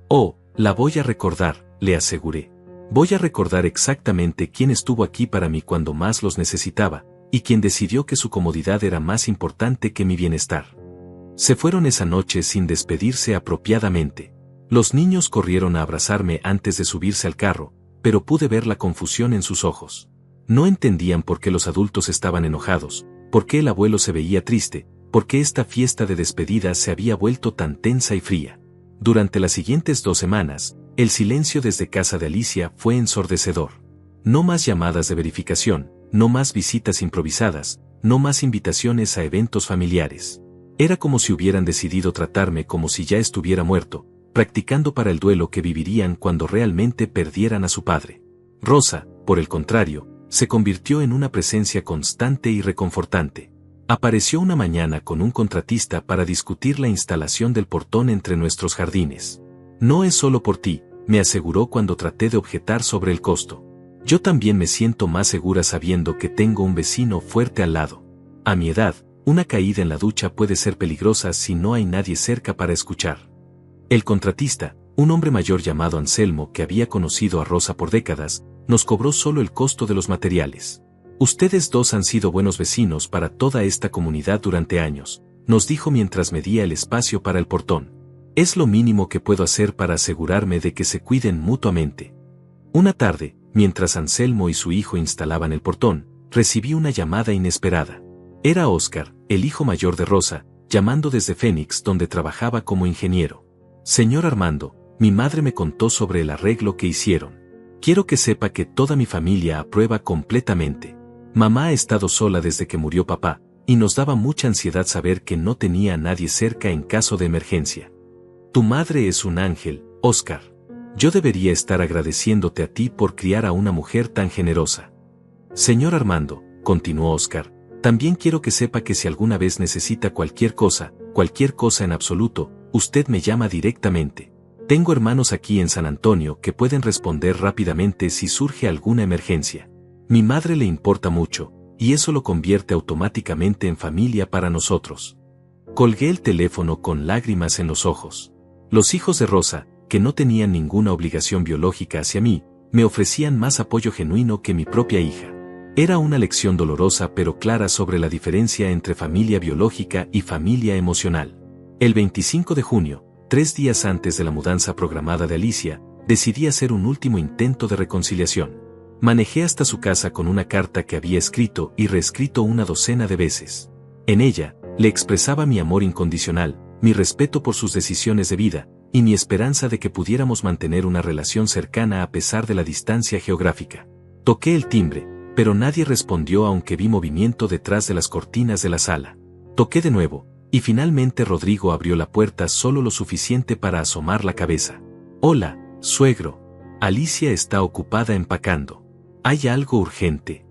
Oh, la voy a recordar, le aseguré. Voy a recordar exactamente quién estuvo aquí para mí cuando más los necesitaba, y quien decidió que su comodidad era más importante que mi bienestar. Se fueron esa noche sin despedirse apropiadamente. Los niños corrieron a abrazarme antes de subirse al carro, pero pude ver la confusión en sus ojos. No entendían por qué los adultos estaban enojados, por qué el abuelo se veía triste, por qué esta fiesta de despedida se había vuelto tan tensa y fría. Durante las siguientes 2 semanas, el silencio desde casa de Alicia fue ensordecedor. No más llamadas de verificación, no más visitas improvisadas, no más invitaciones a eventos familiares. Era como si hubieran decidido tratarme como si ya estuviera muerto, practicando para el duelo que vivirían cuando realmente perdieran a su padre. Rosa, por el contrario, se convirtió en una presencia constante y reconfortante. Apareció una mañana con un contratista para discutir la instalación del portón entre nuestros jardines. No es solo por ti, me aseguró cuando traté de objetar sobre el costo. Yo también me siento más segura sabiendo que tengo un vecino fuerte al lado. A mi edad, una caída en la ducha puede ser peligrosa si no hay nadie cerca para escuchar. El contratista, un hombre mayor llamado Anselmo que había conocido a Rosa por décadas, nos cobró solo el costo de los materiales. Ustedes dos han sido buenos vecinos para toda esta comunidad durante años, nos dijo mientras medía el espacio para el portón. Es lo mínimo que puedo hacer para asegurarme de que se cuiden mutuamente. Una tarde, mientras Anselmo y su hijo instalaban el portón, recibí una llamada inesperada. Era Oscar, el hijo mayor de Rosa, llamando desde Phoenix donde trabajaba como ingeniero. Señor Armando, mi madre me contó sobre el arreglo que hicieron. Quiero que sepa que toda mi familia aprueba completamente. Mamá ha estado sola desde que murió papá, y nos daba mucha ansiedad saber que no tenía a nadie cerca en caso de emergencia. Tu madre es un ángel, Oscar. Yo debería estar agradeciéndote a ti por criar a una mujer tan generosa. Señor Armando, continuó Oscar, también quiero que sepa que si alguna vez necesita cualquier cosa en absoluto, usted me llama directamente. Tengo hermanos aquí en San Antonio que pueden responder rápidamente si surge alguna emergencia. Mi madre le importa mucho, y eso lo convierte automáticamente en familia para nosotros. Colgué el teléfono con lágrimas en los ojos. Los hijos de Rosa, que no tenían ninguna obligación biológica hacia mí, me ofrecían más apoyo genuino que mi propia hija. Era una lección dolorosa pero clara sobre la diferencia entre familia biológica y familia emocional. El 25 de junio, 3 días antes de la mudanza programada de Alicia, decidí hacer un último intento de reconciliación. Manejé hasta su casa con una carta que había escrito y reescrito una docena de veces. En ella, le expresaba mi amor incondicional, mi respeto por sus decisiones de vida, y mi esperanza de que pudiéramos mantener una relación cercana a pesar de la distancia geográfica. Toqué el timbre, pero nadie respondió aunque vi movimiento detrás de las cortinas de la sala. Toqué de nuevo, y finalmente Rodrigo abrió la puerta solo lo suficiente para asomar la cabeza. Hola, suegro. Alicia está ocupada empacando. ¿Hay algo urgente?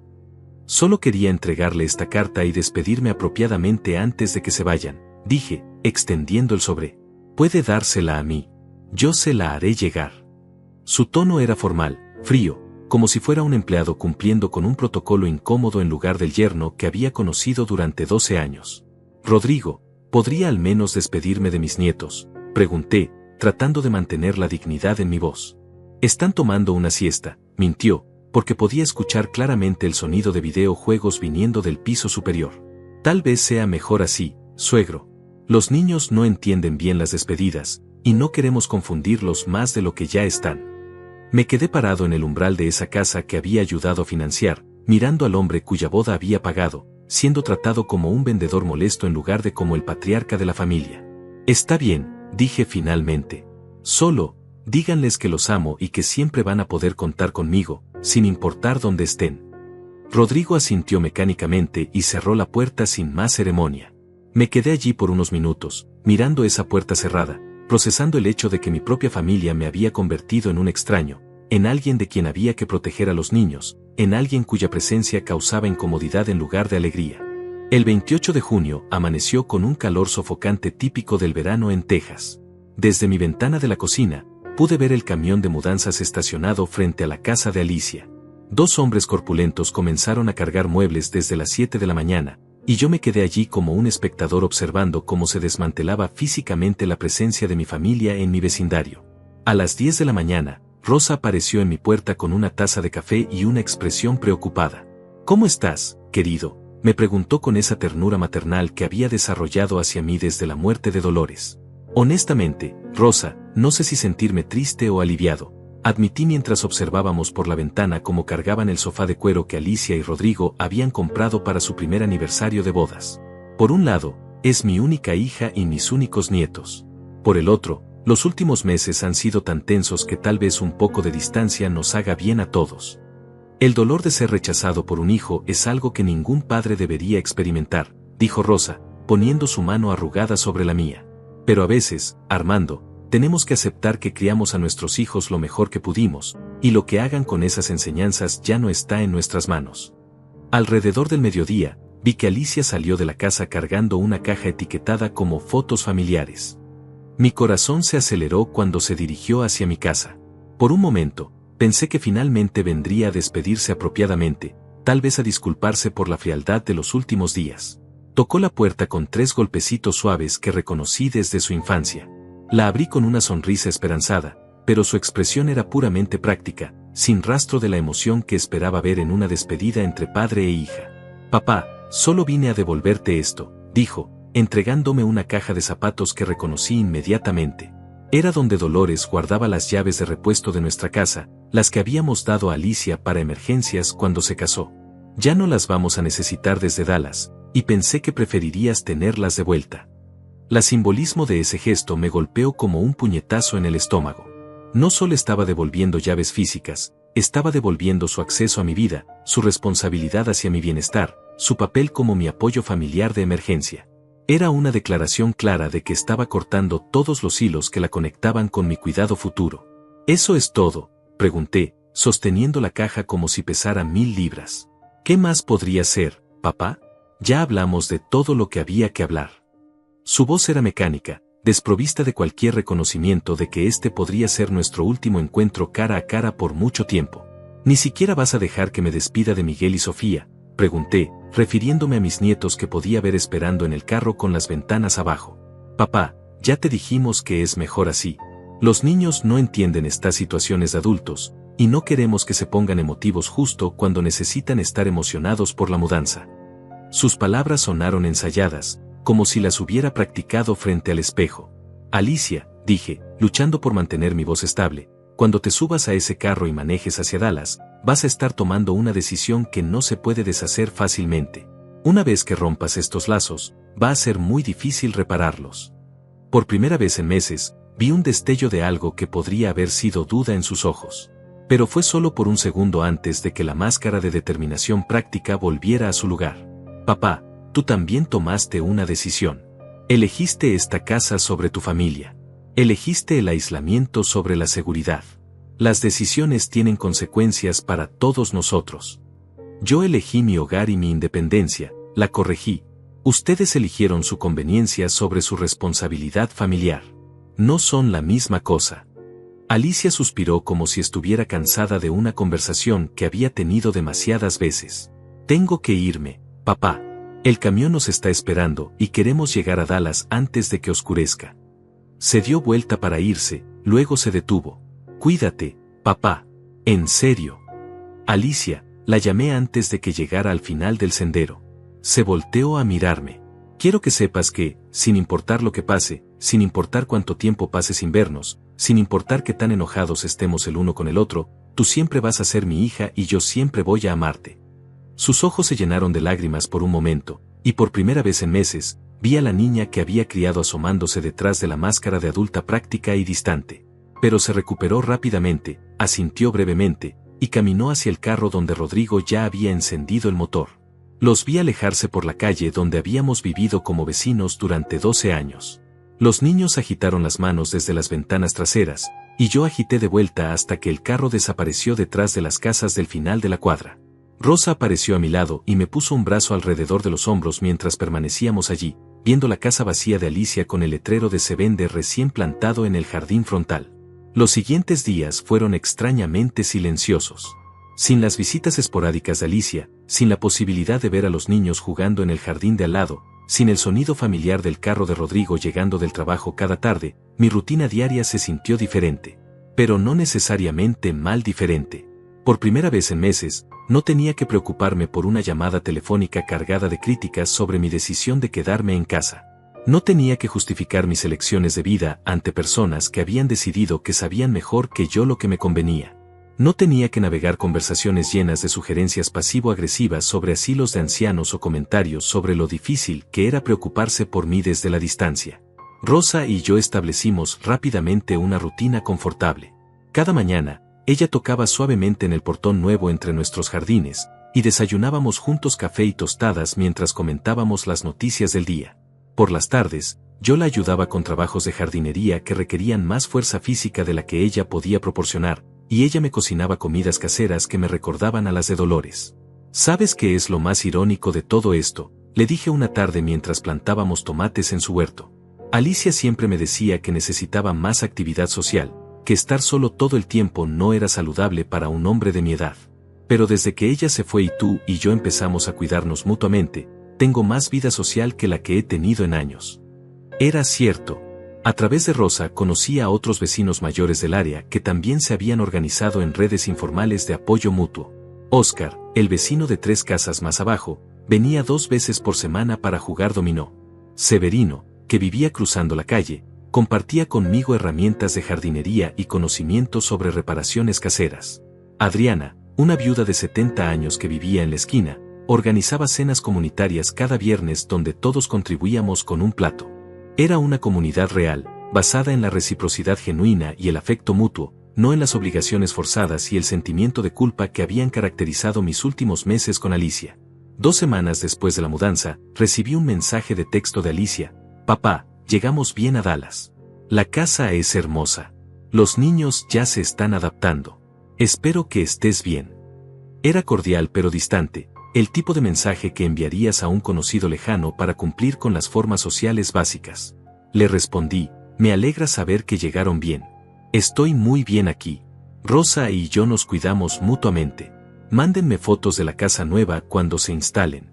Solo quería entregarle esta carta y despedirme apropiadamente antes de que se vayan, dije, extendiendo el sobre. Puede dársela a mí. Yo se la haré llegar. Su tono era formal, frío, como si fuera un empleado cumpliendo con un protocolo incómodo en lugar del yerno que había conocido durante 12 años. Rodrigo, ¿podría al menos despedirme de mis nietos?, pregunté, tratando de mantener la dignidad en mi voz. Están tomando una siesta, mintió, porque podía escuchar claramente el sonido de videojuegos viniendo del piso superior. Tal vez sea mejor así, suegro. Los niños no entienden bien las despedidas, y no queremos confundirlos más de lo que ya están. Me quedé parado en el umbral de esa casa que había ayudado a financiar, mirando al hombre cuya boda había pagado, siendo tratado como un vendedor molesto en lugar de como el patriarca de la familia. Está bien, dije finalmente. Solo, díganles que los amo y que siempre van a poder contar conmigo, sin importar dónde estén. Rodrigo asintió mecánicamente y cerró la puerta sin más ceremonia. Me quedé allí por unos minutos, mirando esa puerta cerrada, procesando el hecho de que mi propia familia me había convertido en un extraño, en alguien de quien había que proteger a los niños, en alguien cuya presencia causaba incomodidad en lugar de alegría. El 28 de junio amaneció con un calor sofocante típico del verano en Texas. Desde mi ventana de la cocina, pude ver el camión de mudanzas estacionado frente a la casa de Alicia. 2 hombres corpulentos comenzaron a cargar muebles desde las 7 de la mañana, y yo me quedé allí como un espectador observando cómo se desmantelaba físicamente la presencia de mi familia en mi vecindario. A las 10 de la mañana, Rosa apareció en mi puerta con una taza de café y una expresión preocupada. «¿Cómo estás, querido?», me preguntó con esa ternura maternal que había desarrollado hacia mí desde la muerte de Dolores. «Honestamente, Rosa, no sé si sentirme triste o aliviado», admití mientras observábamos por la ventana cómo cargaban el sofá de cuero que Alicia y Rodrigo habían comprado para su primer aniversario de bodas. Por un lado, es mi única hija y mis únicos nietos. Por el otro, los últimos meses han sido tan tensos que tal vez un poco de distancia nos haga bien a todos. El dolor de ser rechazado por un hijo es algo que ningún padre debería experimentar, dijo Rosa, poniendo su mano arrugada sobre la mía. Pero a veces, Armando, tenemos que aceptar que criamos a nuestros hijos lo mejor que pudimos, y lo que hagan con esas enseñanzas ya no está en nuestras manos. Alrededor del mediodía, vi que Alicia salió de la casa cargando una caja etiquetada como fotos familiares. Mi corazón se aceleró cuando se dirigió hacia mi casa. Por un momento, pensé que finalmente vendría a despedirse apropiadamente, tal vez a disculparse por la frialdad de los últimos días. Tocó la puerta con 3 golpecitos suaves que reconocí desde su infancia. La abrí con una sonrisa esperanzada, pero su expresión era puramente práctica, sin rastro de la emoción que esperaba ver en una despedida entre padre e hija. «Papá, solo vine a devolverte esto», dijo, entregándome una caja de zapatos que reconocí inmediatamente. Era donde Dolores guardaba las llaves de repuesto de nuestra casa, las que habíamos dado a Alicia para emergencias cuando se casó. «Ya no las vamos a necesitar desde Dallas, y pensé que preferirías tenerlas de vuelta». El simbolismo de ese gesto me golpeó como un puñetazo en el estómago. No solo estaba devolviendo llaves físicas, estaba devolviendo su acceso a mi vida, su responsabilidad hacia mi bienestar, su papel como mi apoyo familiar de emergencia. Era una declaración clara de que estaba cortando todos los hilos que la conectaban con mi cuidado futuro. «¿Eso es todo?», pregunté, sosteniendo la caja como si pesara 1000 libras. «¿Qué más podría ser, papá? Ya hablamos de todo lo que había que hablar». Su voz era mecánica, desprovista de cualquier reconocimiento de que este podría ser nuestro último encuentro cara a cara por mucho tiempo. «¿Ni siquiera vas a dejar que me despida de Miguel y Sofía?», pregunté, refiriéndome a mis nietos que podía ver esperando en el carro con las ventanas abajo. «Papá, ya te dijimos que es mejor así. Los niños no entienden estas situaciones de adultos, y no queremos que se pongan emotivos justo cuando necesitan estar emocionados por la mudanza». Sus palabras sonaron ensayadas, como si las hubiera practicado frente al espejo. «Alicia», dije, luchando por mantener mi voz estable, «cuando te subas a ese carro y manejes hacia Dallas, vas a estar tomando una decisión que no se puede deshacer fácilmente. Una vez que rompas estos lazos, va a ser muy difícil repararlos». Por primera vez en meses, vi un destello de algo que podría haber sido duda en sus ojos. Pero fue solo por un segundo antes de que la máscara de determinación práctica volviera a su lugar. «Papá, tú también tomaste una decisión. Elegiste esta casa sobre tu familia. Elegiste el aislamiento sobre la seguridad. Las decisiones tienen consecuencias para todos nosotros. Yo elegí mi hogar y mi independencia», la corregí. «Ustedes eligieron su conveniencia sobre su responsabilidad familiar. No son la misma cosa». Alicia suspiró como si estuviera cansada de una conversación que había tenido demasiadas veces. «Tengo que irme, papá. El camión nos está esperando y queremos llegar a Dallas antes de que oscurezca». Se dio vuelta para irse, luego se detuvo. «Cuídate, papá. En serio». «Alicia», la llamé antes de que llegara al final del sendero. Se volteó a mirarme. «Quiero que sepas que, sin importar lo que pase, sin importar cuánto tiempo pase sin vernos, sin importar qué tan enojados estemos el uno con el otro, tú siempre vas a ser mi hija y yo siempre voy a amarte». Sus ojos se llenaron de lágrimas por un momento, y por primera vez en meses, vi a la niña que había criado asomándose detrás de la máscara de adulta práctica y distante. Pero se recuperó rápidamente, asintió brevemente, y caminó hacia el carro donde Rodrigo ya había encendido el motor. Los vi alejarse por la calle donde habíamos vivido como vecinos durante 12 años. Los niños agitaron las manos desde las ventanas traseras, y yo agité de vuelta hasta que el carro desapareció detrás de las casas del final de la cuadra. Rosa apareció a mi lado y me puso un brazo alrededor de los hombros mientras permanecíamos allí, viendo la casa vacía de Alicia con el letrero de se vende recién plantado en el jardín frontal. Los siguientes días fueron extrañamente silenciosos. Sin las visitas esporádicas de Alicia, sin la posibilidad de ver a los niños jugando en el jardín de al lado, sin el sonido familiar del carro de Rodrigo llegando del trabajo cada tarde, mi rutina diaria se sintió diferente. pero no necesariamente mal diferente. Por primera vez en meses, no tenía que preocuparme por una llamada telefónica cargada de críticas sobre mi decisión de quedarme en casa. No tenía que justificar mis elecciones de vida ante personas que habían decidido que sabían mejor que yo lo que me convenía. No tenía que navegar conversaciones llenas de sugerencias pasivo-agresivas sobre asilos de ancianos o comentarios sobre lo difícil que era preocuparse por mí desde la distancia. Rosa y yo establecimos rápidamente una rutina confortable. Cada mañana, ella tocaba suavemente en el portón nuevo entre nuestros jardines, y desayunábamos juntos café y tostadas mientras comentábamos las noticias del día. Por las tardes, yo la ayudaba con trabajos de jardinería que requerían más fuerza física de la que ella podía proporcionar, y ella me cocinaba comidas caseras que me recordaban a las de Dolores. ¿Sabes qué es lo más irónico de todo esto?, le dije una tarde mientras plantábamos tomates en su huerto. Alicia siempre me decía que necesitaba más actividad social, que estar solo todo el tiempo no era saludable para un hombre de mi edad. Pero desde que ella se fue y tú y yo empezamos a cuidarnos mutuamente, tengo más vida social que la que he tenido en años. Era cierto. A través de Rosa conocí a otros vecinos mayores del área que también se habían organizado en redes informales de apoyo mutuo. Oscar, el vecino de 3 casas más abajo, venía 2 veces por semana para jugar dominó. Severino, que vivía cruzando la calle, compartía conmigo herramientas de jardinería y conocimientos sobre reparaciones caseras. Adriana, una viuda de 70 años que vivía en la esquina, organizaba cenas comunitarias cada viernes donde todos contribuíamos con un plato. Era una comunidad real, basada en la reciprocidad genuina y el afecto mutuo, no en las obligaciones forzadas y el sentimiento de culpa que habían caracterizado mis últimos meses con Alicia. 2 semanas después de la mudanza, recibí un mensaje de texto de Alicia: «Papá, llegamos bien a Dallas. La casa es hermosa. Los niños ya se están adaptando. Espero que estés bien». Era cordial pero distante, el tipo de mensaje que enviarías a un conocido lejano para cumplir con las formas sociales básicas. Le respondí: «Me alegra saber que llegaron bien. Estoy muy bien aquí. Rosa y yo nos cuidamos mutuamente. Mándenme fotos de la casa nueva cuando se instalen».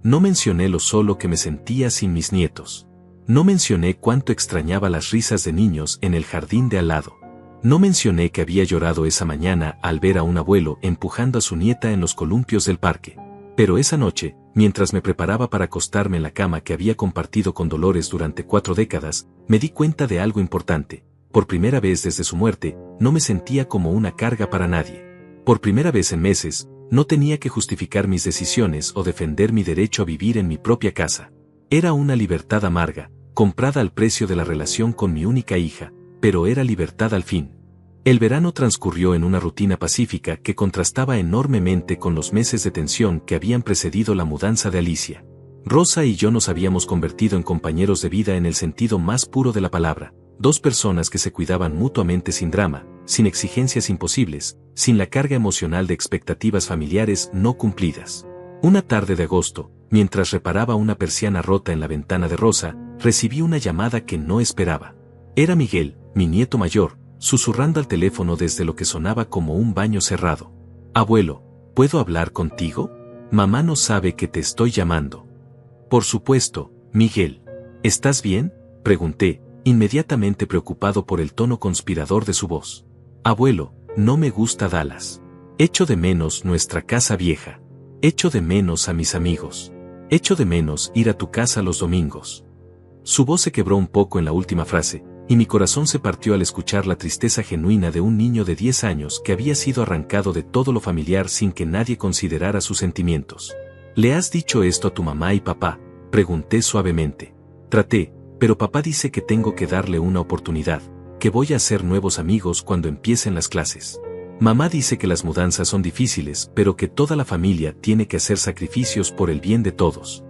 No mencioné lo solo que me sentía sin mis nietos. No mencioné cuánto extrañaba las risas de niños en el jardín de al lado. No mencioné que había llorado esa mañana al ver a un abuelo empujando a su nieta en los columpios del parque. Pero esa noche, mientras me preparaba para acostarme en la cama que había compartido con Dolores durante 4 décadas, me di cuenta de algo importante. Por primera vez desde su muerte, no me sentía como una carga para nadie. Por primera vez en meses, no tenía que justificar mis decisiones o defender mi derecho a vivir en mi propia casa. Era una libertad amarga, comprada al precio de la relación con mi única hija, pero era libertad al fin. El verano transcurrió en una rutina pacífica que contrastaba enormemente con los meses de tensión que habían precedido la mudanza de Alicia. Rosa y yo nos habíamos convertido en compañeros de vida en el sentido más puro de la palabra, 2 personas que se cuidaban mutuamente sin drama, sin exigencias imposibles, sin la carga emocional de expectativas familiares no cumplidas. Una tarde de agosto, mientras reparaba una persiana rota en la ventana de Rosa, recibí una llamada que no esperaba. Era Miguel, mi nieto mayor, susurrando al teléfono desde lo que sonaba como un baño cerrado. «Abuelo, ¿puedo hablar contigo? Mamá no sabe que te estoy llamando». «Por supuesto, Miguel. ¿Estás bien?», pregunté, inmediatamente preocupado por el tono conspirador de su voz. «Abuelo, no me gusta Dallas. Echo de menos nuestra casa vieja. Echo de menos a mis amigos. Echo de menos ir a tu casa los domingos». Su voz se quebró un poco en la última frase, y mi corazón se partió al escuchar la tristeza genuina de un niño de 10 años que había sido arrancado de todo lo familiar sin que nadie considerara sus sentimientos. «¿Le has dicho esto a tu mamá y papá?», pregunté suavemente. «Traté, pero papá dice que tengo que darle una oportunidad, que voy a hacer nuevos amigos cuando empiecen las clases. Mamá dice que las mudanzas son difíciles, pero que toda la familia tiene que hacer sacrificios por el bien de todos».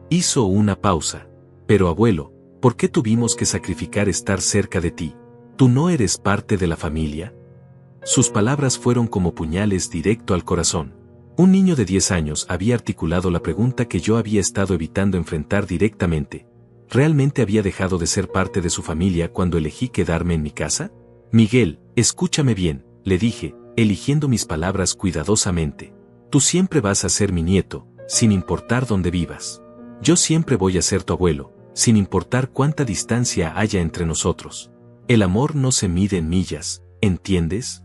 Hizo una pausa. «Pero abuelo, ¿por qué tuvimos que sacrificar estar cerca de ti? ¿Tú no eres parte de la familia?». Sus palabras fueron como puñales directo al corazón. Un niño de 10 años había articulado la pregunta que yo había estado evitando enfrentar directamente. ¿Realmente había dejado de ser parte de su familia cuando elegí quedarme en mi casa? «Miguel, escúchame bien», le dije, eligiendo mis palabras cuidadosamente. «Tú siempre vas a ser mi nieto, sin importar dónde vivas. Yo siempre voy a ser tu abuelo, sin importar cuánta distancia haya entre nosotros. El amor no se mide en millas, ¿entiendes?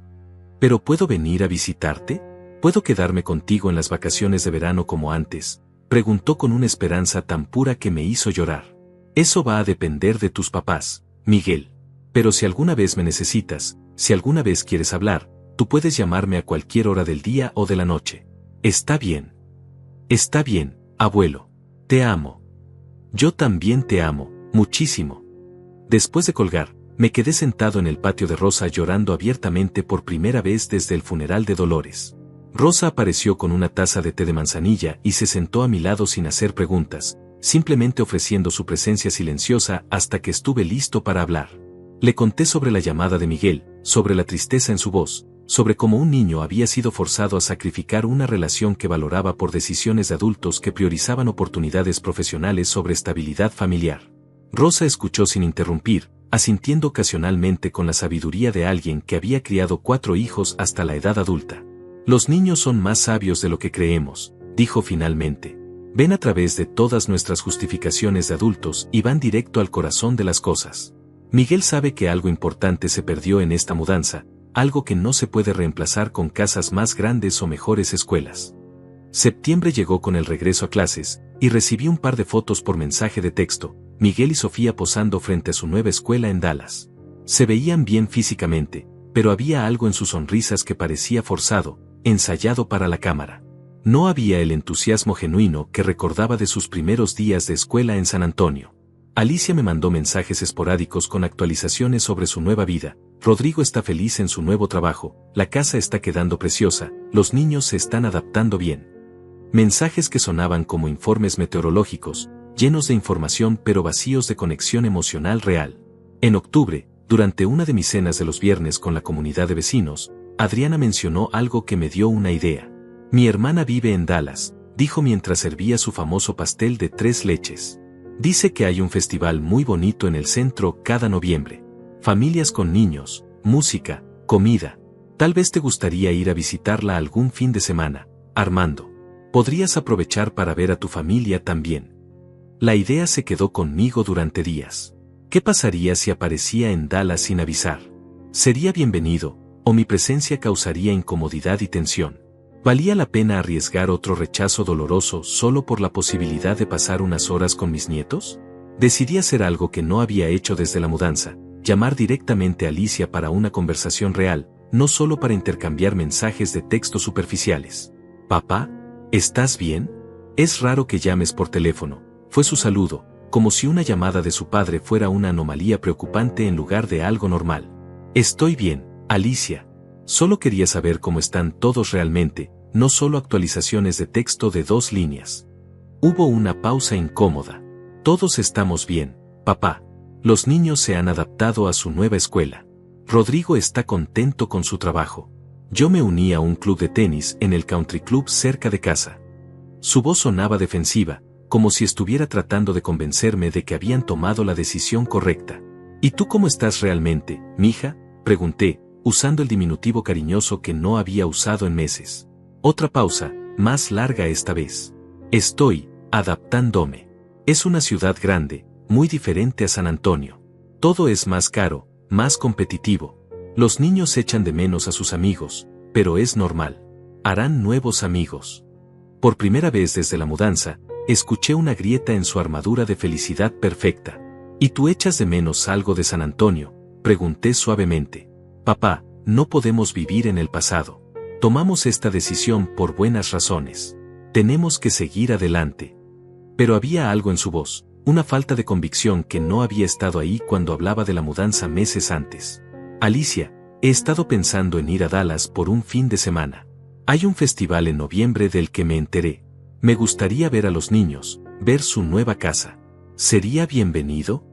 ¿Pero puedo venir a visitarte? ¿Puedo quedarme contigo en las vacaciones de verano como antes? Preguntó con una esperanza tan pura que me hizo llorar. Eso va a depender de tus papás, Miguel. Pero si alguna vez me necesitas, si alguna vez quieres hablar, tú puedes llamarme a cualquier hora del día o de la noche. Está bien. Está bien, abuelo. Te amo. Yo también te amo, muchísimo. Después de colgar, me quedé sentado en el patio de Rosa llorando abiertamente por primera vez desde el funeral de Dolores. Rosa apareció con una taza de té de manzanilla y se sentó a mi lado sin hacer preguntas, simplemente ofreciendo su presencia silenciosa hasta que estuve listo para hablar. Le conté sobre la llamada de Miguel, sobre la tristeza en su voz, sobre cómo un niño había sido forzado a sacrificar una relación que valoraba por decisiones de adultos que priorizaban oportunidades profesionales sobre estabilidad familiar. Rosa escuchó sin interrumpir, asintiendo ocasionalmente con la sabiduría de alguien que había criado 4 hijos hasta la edad adulta. Los niños son más sabios de lo que creemos, dijo finalmente. Ven a través de todas nuestras justificaciones de adultos y van directo al corazón de las cosas. Miguel sabe que algo importante se perdió en esta mudanza, algo que no se puede reemplazar con casas más grandes o mejores escuelas. Septiembre llegó con el regreso a clases, y recibí un par de fotos por mensaje de texto, Miguel y Sofía posando frente a su nueva escuela en Dallas. Se veían bien físicamente, pero había algo en sus sonrisas que parecía forzado, ensayado para la cámara. No había el entusiasmo genuino que recordaba de sus primeros días de escuela en San Antonio. Alicia me mandó mensajes esporádicos con actualizaciones sobre su nueva vida. Rodrigo está feliz en su nuevo trabajo, la casa está quedando preciosa, los niños se están adaptando bien. Mensajes que sonaban como informes meteorológicos, llenos de información pero vacíos de conexión emocional real. En octubre, durante una de mis cenas de los viernes con la comunidad de vecinos, Adriana mencionó algo que me dio una idea. Mi hermana vive en Dallas, dijo mientras servía su famoso pastel de 3 leches. Dice que hay un festival muy bonito en el centro cada noviembre. Familias con niños, música, comida. Tal vez te gustaría ir a visitarla algún fin de semana, Armando. Podrías aprovechar para ver a tu familia también. La idea se quedó conmigo durante días. ¿Qué pasaría si aparecía en Dallas sin avisar? ¿Sería bienvenido, o mi presencia causaría incomodidad y tensión? ¿Valía la pena arriesgar otro rechazo doloroso solo por la posibilidad de pasar unas horas con mis nietos? Decidí hacer algo que no había hecho desde la mudanza, llamar directamente a Alicia para una conversación real, no solo para intercambiar mensajes de texto superficiales. «Papá, ¿estás bien? Es raro que llames por teléfono», fue su saludo, como si una llamada de su padre fuera una anomalía preocupante en lugar de algo normal. «Estoy bien, Alicia. Solo quería saber cómo están todos realmente, no solo actualizaciones de texto de 2 líneas». Hubo una pausa incómoda. «Todos estamos bien, papá. Los niños se han adaptado a su nueva escuela. Rodrigo está contento con su trabajo. Yo me uní a un club de tenis en el country club cerca de casa». Su voz sonaba defensiva, como si estuviera tratando de convencerme de que habían tomado la decisión correcta. «¿Y tú cómo estás realmente, mija?», pregunté, usando el diminutivo cariñoso que no había usado en meses. Otra pausa, más larga esta vez. «Estoy adaptándome. Es una ciudad grande, muy diferente a San Antonio. Todo es más caro, más competitivo. Los niños echan de menos a sus amigos, pero es normal. Harán nuevos amigos». Por primera vez desde la mudanza, escuché una grieta en su armadura de felicidad perfecta. «¿Y tú echas de menos algo de San Antonio?», pregunté suavemente. «Papá, no podemos vivir en el pasado. Tomamos esta decisión por buenas razones. Tenemos que seguir adelante». Pero había algo en su voz, una falta de convicción que no había estado ahí cuando hablaba de la mudanza meses antes. «Alicia, he estado pensando en ir a Dallas por un fin de semana. Hay un festival en noviembre del que me enteré. Me gustaría ver a los niños, ver su nueva casa. ¿Sería bienvenido?».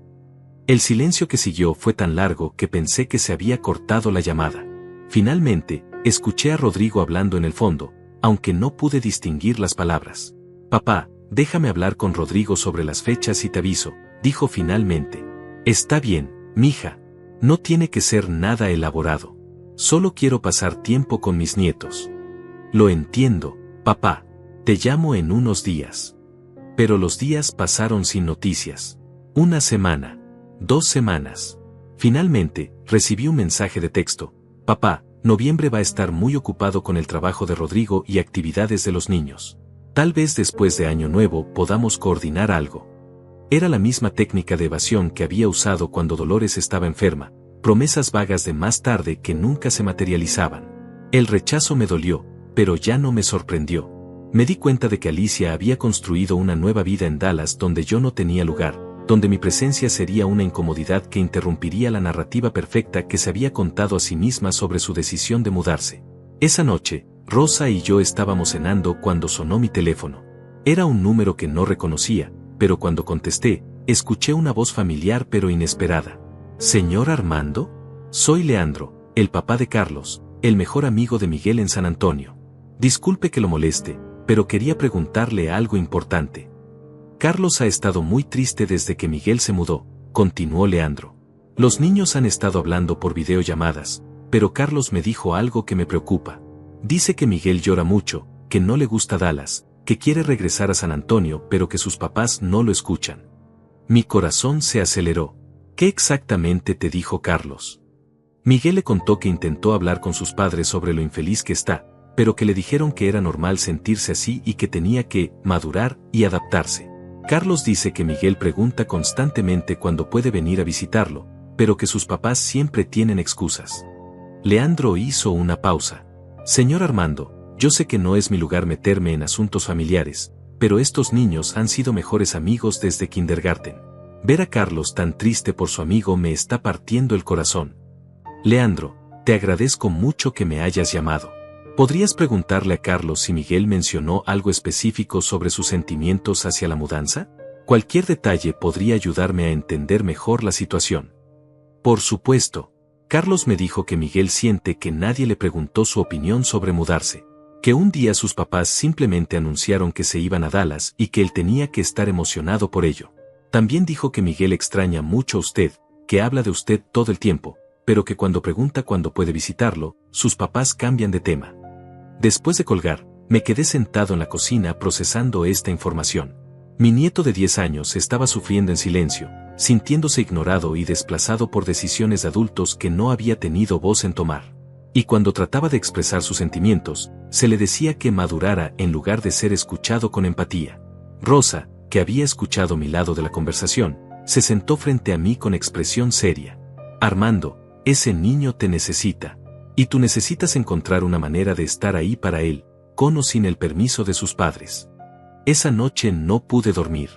El silencio que siguió fue tan largo que pensé que se había cortado la llamada. Finalmente, escuché a Rodrigo hablando en el fondo, aunque no pude distinguir las palabras. «Papá, déjame hablar con Rodrigo sobre las fechas y te aviso», dijo finalmente. «Está bien, mija. No tiene que ser nada elaborado. Solo quiero pasar tiempo con mis nietos». «Lo entiendo, papá. Te llamo en unos días». Pero los días pasaron sin noticias. 1 semana. 2 semanas. Finalmente, recibí un mensaje de texto. Papá, noviembre va a estar muy ocupado con el trabajo de Rodrigo y actividades de los niños. Tal vez después de Año Nuevo podamos coordinar algo. Era la misma técnica de evasión que había usado cuando Dolores estaba enferma, promesas vagas de más tarde que nunca se materializaban. El rechazo me dolió, pero ya no me sorprendió. Me di cuenta de que Alicia había construido una nueva vida en Dallas donde yo no tenía lugar, donde mi presencia sería una incomodidad que interrumpiría la narrativa perfecta que se había contado a sí misma sobre su decisión de mudarse. Esa noche, Rosa y yo estábamos cenando cuando sonó mi teléfono. Era un número que no reconocía, pero cuando contesté, escuché una voz familiar pero inesperada. ¿Señor Armando? Soy Leandro, el papá de Carlos, el mejor amigo de Miguel en San Antonio. Disculpe que lo moleste, pero quería preguntarle algo importante. Carlos ha estado muy triste desde que Miguel se mudó, continuó Leandro. Los niños han estado hablando por videollamadas, pero Carlos me dijo algo que me preocupa. Dice que Miguel llora mucho, que no le gusta Dallas, que quiere regresar a San Antonio pero que sus papás no lo escuchan. Mi corazón se aceleró. ¿Qué exactamente te dijo Carlos? Miguel le contó que intentó hablar con sus padres sobre lo infeliz que está, pero que le dijeron que era normal sentirse así y que tenía que madurar y adaptarse. Carlos dice que Miguel pregunta constantemente cuándo puede venir a visitarlo, pero que sus papás siempre tienen excusas. Leandro hizo una pausa. Señor Armando, yo sé que no es mi lugar meterme en asuntos familiares, pero estos niños han sido mejores amigos desde kindergarten. Ver a Carlos tan triste por su amigo me está partiendo el corazón. Leandro, te agradezco mucho que me hayas llamado. ¿Podrías preguntarle a Carlos si Miguel mencionó algo específico sobre sus sentimientos hacia la mudanza? Cualquier detalle podría ayudarme a entender mejor la situación. Por supuesto. Carlos me dijo que Miguel siente que nadie le preguntó su opinión sobre mudarse, que un día sus papás simplemente anunciaron que se iban a Dallas y que él tenía que estar emocionado por ello. También dijo que Miguel extraña mucho a usted, que habla de usted todo el tiempo, pero que cuando pregunta cuándo puede visitarlo, sus papás cambian de tema. Después de colgar, me quedé sentado en la cocina procesando esta información. Mi nieto de 10 años estaba sufriendo en silencio, sintiéndose ignorado y desplazado por decisiones de adultos que no había tenido voz en tomar. Y cuando trataba de expresar sus sentimientos, se le decía que madurara en lugar de ser escuchado con empatía. Rosa, que había escuchado mi lado de la conversación, se sentó frente a mí con expresión seria. Armando, ese niño te necesita. Y tú necesitas encontrar una manera de estar ahí para él, con o sin el permiso de sus padres. Esa noche no pude dormir.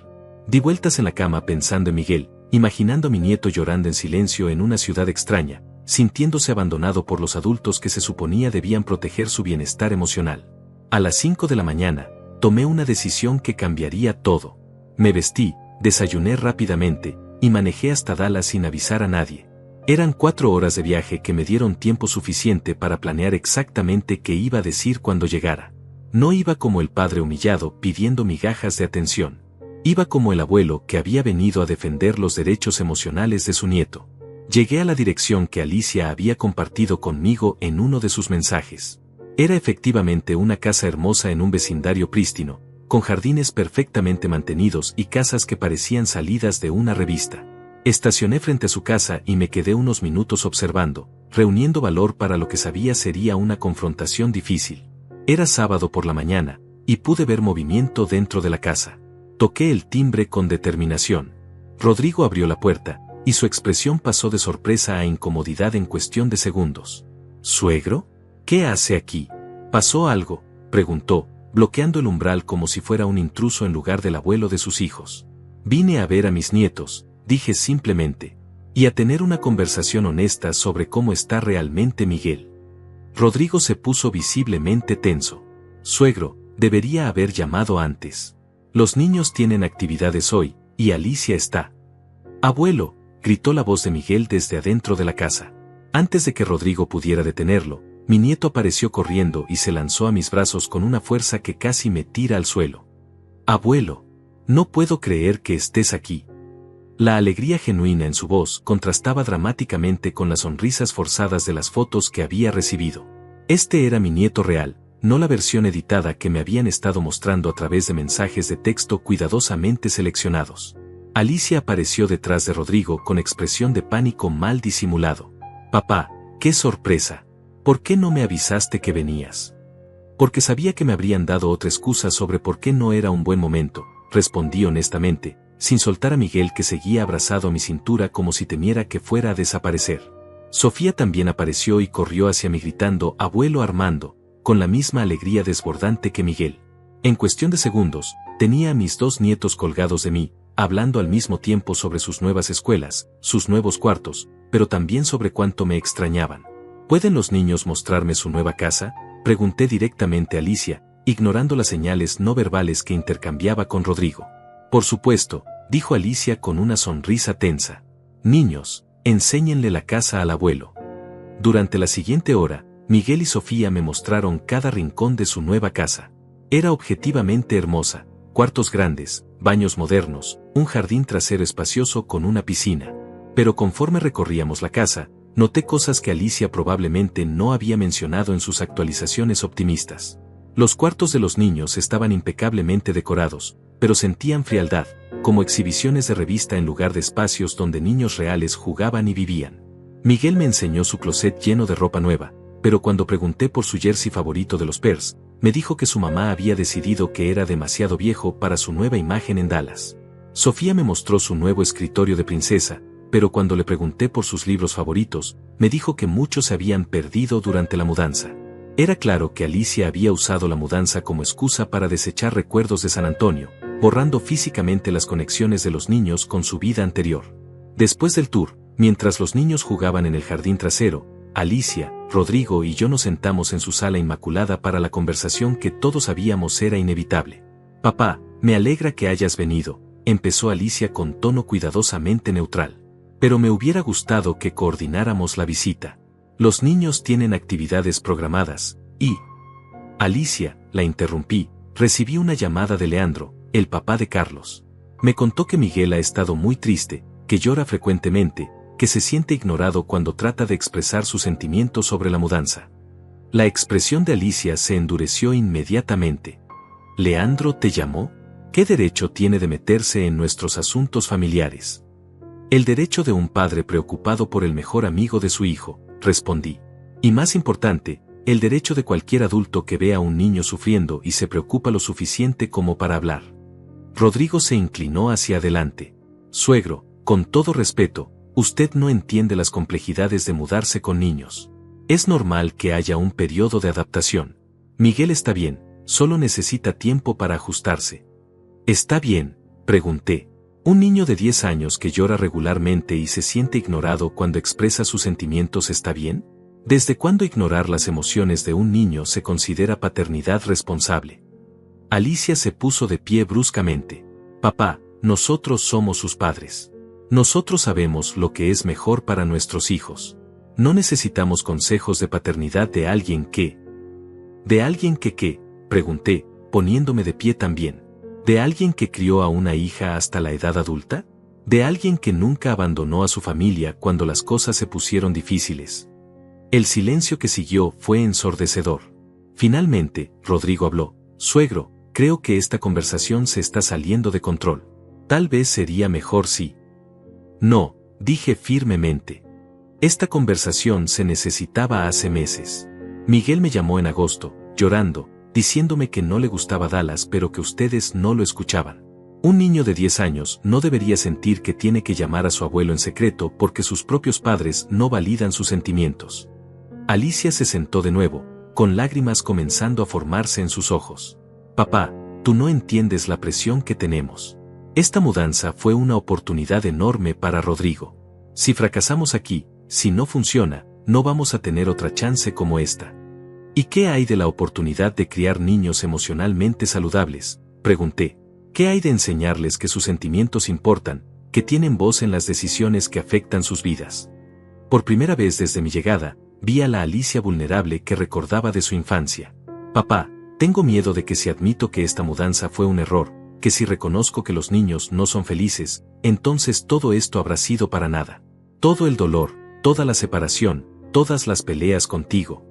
Di vueltas en la cama pensando en Miguel, imaginando a mi nieto llorando en silencio en una ciudad extraña, sintiéndose abandonado por los adultos que se suponía debían proteger su bienestar emocional. A las 5 de la mañana, tomé una decisión que cambiaría todo. Me vestí, desayuné rápidamente, y manejé hasta Dallas sin avisar a nadie. Eran 4 horas de viaje que me dieron tiempo suficiente para planear exactamente qué iba a decir cuando llegara. No iba como el padre humillado pidiendo migajas de atención. Iba como el abuelo que había venido a defender los derechos emocionales de su nieto. Llegué a la dirección que Alicia había compartido conmigo en uno de sus mensajes. Era efectivamente una casa hermosa en un vecindario prístino, con jardines perfectamente mantenidos y casas que parecían salidas de una revista. Estacioné frente a su casa y me quedé unos minutos observando, reuniendo valor para lo que sabía sería una confrontación difícil. Era sábado por la mañana, y pude ver movimiento dentro de la casa. Toqué el timbre con determinación. Rodrigo abrió la puerta, y su expresión pasó de sorpresa a incomodidad en cuestión de segundos. ¿Suegro? ¿Qué hace aquí? ¿Pasó algo?, preguntó, bloqueando el umbral como si fuera un intruso en lugar del abuelo de sus hijos. Vine a ver a mis nietos, dije simplemente, y a tener una conversación honesta sobre cómo está realmente Miguel. Rodrigo se puso visiblemente tenso. Suegro, debería haber llamado antes. Los niños tienen actividades hoy, y Alicia está. Abuelo, gritó la voz de Miguel desde adentro de la casa. Antes de que Rodrigo pudiera detenerlo, mi nieto apareció corriendo y se lanzó a mis brazos con una fuerza que casi me tira al suelo. Abuelo, no puedo creer que estés aquí. La alegría genuina en su voz contrastaba dramáticamente con las sonrisas forzadas de las fotos que había recibido. Este era mi nieto real, no la versión editada que me habían estado mostrando a través de mensajes de texto cuidadosamente seleccionados. Alicia apareció detrás de Rodrigo con expresión de pánico mal disimulado. Papá, qué sorpresa. ¿Por qué no me avisaste que venías? Porque sabía que me habrían dado otra excusa sobre por qué no era un buen momento, respondí honestamente, sin soltar a Miguel que seguía abrazado a mi cintura como si temiera que fuera a desaparecer. Sofía también apareció y corrió hacia mí gritando «Abuelo Armando», con la misma alegría desbordante que Miguel. En cuestión de segundos, tenía a mis 2 nietos colgados de mí, hablando al mismo tiempo sobre sus nuevas escuelas, sus nuevos cuartos, pero también sobre cuánto me extrañaban. ¿Pueden los niños mostrarme su nueva casa?, pregunté directamente a Alicia, ignorando las señales no verbales que intercambiaba con Rodrigo. Por supuesto, dijo Alicia con una sonrisa tensa. Niños, enséñenle la casa al abuelo. Durante la siguiente hora, Miguel y Sofía me mostraron cada rincón de su nueva casa. Era objetivamente hermosa, cuartos grandes, baños modernos, un jardín trasero espacioso con una piscina. Pero conforme recorríamos la casa, noté cosas que Alicia probablemente no había mencionado en sus actualizaciones optimistas. Los cuartos de los niños estaban impecablemente decorados, pero sentían frialdad, como exhibiciones de revista en lugar de espacios donde niños reales jugaban y vivían. Miguel me enseñó su closet lleno de ropa nueva, pero cuando pregunté por su jersey favorito de los Bears, me dijo que su mamá había decidido que era demasiado viejo para su nueva imagen en Dallas. Sofía me mostró su nuevo escritorio de princesa, pero cuando le pregunté por sus libros favoritos, me dijo que muchos se habían perdido durante la mudanza. Era claro que Alicia había usado la mudanza como excusa para desechar recuerdos de San Antonio, borrando físicamente las conexiones de los niños con su vida anterior. Después del tour, mientras los niños jugaban en el jardín trasero, Alicia, Rodrigo y yo nos sentamos en su sala inmaculada para la conversación que todos sabíamos era inevitable. Papá, me alegra que hayas venido, empezó Alicia con tono cuidadosamente neutral. Pero me hubiera gustado que coordináramos la visita. Los niños tienen actividades programadas, y... Alicia, la interrumpí, recibí una llamada de Leandro, el papá de Carlos. Me contó que Miguel ha estado muy triste, que llora frecuentemente, que se siente ignorado cuando trata de expresar sus sentimientos sobre la mudanza. La expresión de Alicia se endureció inmediatamente. ¿Leandro te llamó? ¿Qué derecho tiene de meterse en nuestros asuntos familiares? El derecho de un padre preocupado por el mejor amigo de su hijo, respondí. Y más importante, el derecho de cualquier adulto que vea a un niño sufriendo y se preocupa lo suficiente como para hablar. Rodrigo se inclinó hacia adelante. Suegro, con todo respeto, usted no entiende las complejidades de mudarse con niños. Es normal que haya un periodo de adaptación. Miguel está bien, solo necesita tiempo para ajustarse. ¿Está bien?, pregunté. Un niño de 10 años que llora regularmente y se siente ignorado cuando expresa sus sentimientos ¿está bien? ¿Desde cuándo ignorar las emociones de un niño se considera paternidad responsable? Alicia se puso de pie bruscamente. Papá, nosotros somos sus padres. Nosotros sabemos lo que es mejor para nuestros hijos. No necesitamos consejos de paternidad de alguien que... ¿De alguien que qué?, pregunté, poniéndome de pie también. ¿De alguien que crió a una hija hasta la edad adulta? ¿De alguien que nunca abandonó a su familia cuando las cosas se pusieron difíciles? El silencio que siguió fue ensordecedor. Finalmente, Rodrigo habló. Suegro, creo que esta conversación se está saliendo de control. Tal vez sería mejor si... No, dije firmemente. Esta conversación se necesitaba hace meses. Miguel me llamó en agosto, llorando, diciéndome que no le gustaba Dallas pero que ustedes no lo escuchaban. Un niño de 10 años no debería sentir que tiene que llamar a su abuelo en secreto porque sus propios padres no validan sus sentimientos. Alicia se sentó de nuevo, con lágrimas comenzando a formarse en sus ojos. Papá, tú no entiendes la presión que tenemos. Esta mudanza fue una oportunidad enorme para Rodrigo. Si fracasamos aquí, si no funciona, no vamos a tener otra chance como esta. ¿Y qué hay de la oportunidad de criar niños emocionalmente saludables?, pregunté. ¿Qué hay de enseñarles que sus sentimientos importan, que tienen voz en las decisiones que afectan sus vidas? Por primera vez desde mi llegada, vi a la Alicia vulnerable que recordaba de su infancia. Papá, tengo miedo de que si admito que esta mudanza fue un error, que si reconozco que los niños no son felices, entonces todo esto habrá sido para nada. Todo el dolor, toda la separación, todas las peleas contigo.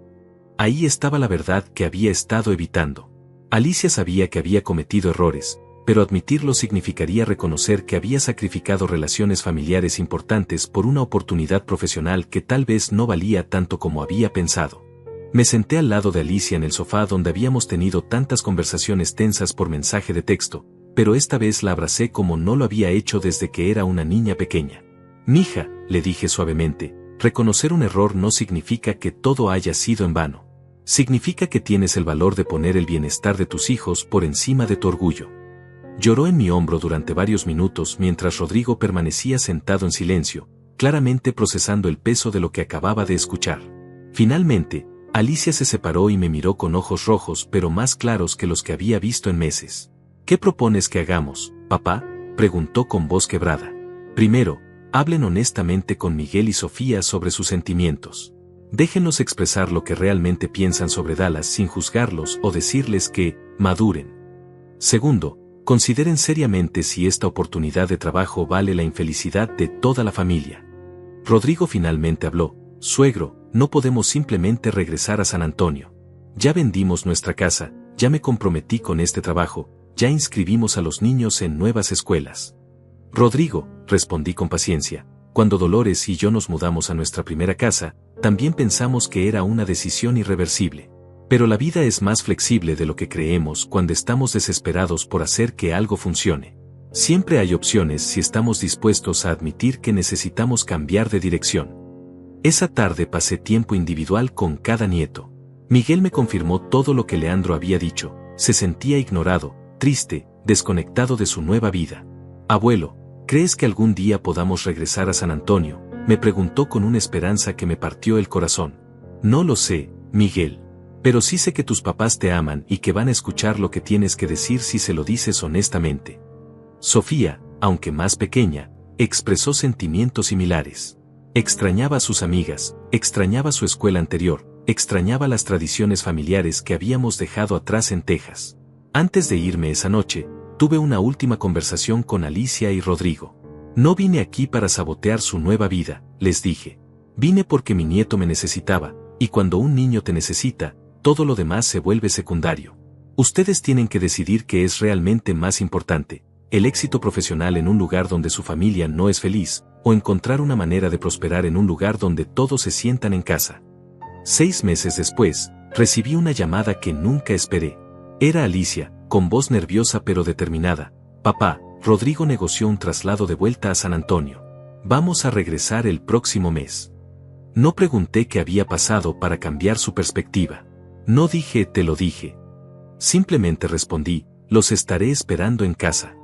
Ahí estaba la verdad que había estado evitando. Alicia sabía que había cometido errores, pero admitirlo significaría reconocer que había sacrificado relaciones familiares importantes por una oportunidad profesional que tal vez no valía tanto como había pensado. Me senté al lado de Alicia en el sofá donde habíamos tenido tantas conversaciones tensas por mensaje de texto, pero esta vez la abracé como no lo había hecho desde que era una niña pequeña. Mija, le dije suavemente, reconocer un error no significa que todo haya sido en vano. Significa que tienes el valor de poner el bienestar de tus hijos por encima de tu orgullo. Lloró en mi hombro durante varios minutos mientras Rodrigo permanecía sentado en silencio, claramente procesando el peso de lo que acababa de escuchar. Finalmente, Alicia se separó y me miró con ojos rojos pero más claros que los que había visto en meses. ¿Qué propones que hagamos, papá?, preguntó con voz quebrada. Primero, hablen honestamente con Miguel y Sofía sobre sus sentimientos. Déjenlos expresar lo que realmente piensan sobre Dallas sin juzgarlos o decirles que maduren. Segundo, consideren seriamente si esta oportunidad de trabajo vale la infelicidad de toda la familia. Rodrigo finalmente habló. Suegro, no podemos simplemente regresar a San Antonio. Ya vendimos nuestra casa, ya me comprometí con este trabajo, ya inscribimos a los niños en nuevas escuelas. Rodrigo, respondí con paciencia, cuando Dolores y yo nos mudamos a nuestra primera casa, también pensamos que era una decisión irreversible. Pero la vida es más flexible de lo que creemos cuando estamos desesperados por hacer que algo funcione. Siempre hay opciones si estamos dispuestos a admitir que necesitamos cambiar de dirección. Esa tarde pasé tiempo individual con cada nieto. Miguel me confirmó todo lo que Leandro había dicho, se sentía ignorado, triste, desconectado de su nueva vida. Abuelo, ¿crees que algún día podamos regresar a San Antonio?, me preguntó con una esperanza que me partió el corazón. No lo sé, Miguel. Pero sí sé que tus papás te aman y que van a escuchar lo que tienes que decir si se lo dices honestamente. Sofía, aunque más pequeña, expresó sentimientos similares. Extrañaba a sus amigas, extrañaba su escuela anterior, extrañaba las tradiciones familiares que habíamos dejado atrás en Texas. Antes de irme esa noche, tuve una última conversación con Alicia y Rodrigo. No vine aquí para sabotear su nueva vida, les dije. Vine porque mi nieto me necesitaba, y cuando un niño te necesita, todo lo demás se vuelve secundario. Ustedes tienen que decidir qué es realmente más importante, el éxito profesional en un lugar donde su familia no es feliz, o encontrar una manera de prosperar en un lugar donde todos se sientan en casa. 6 meses después, recibí una llamada que nunca esperé. Era Alicia, con voz nerviosa pero determinada. Papá, Rodrigo negoció un traslado de vuelta a San Antonio. Vamos a regresar el próximo mes. No pregunté qué había pasado para cambiar su perspectiva. No dije te lo dije. Simplemente respondí, los estaré esperando en casa.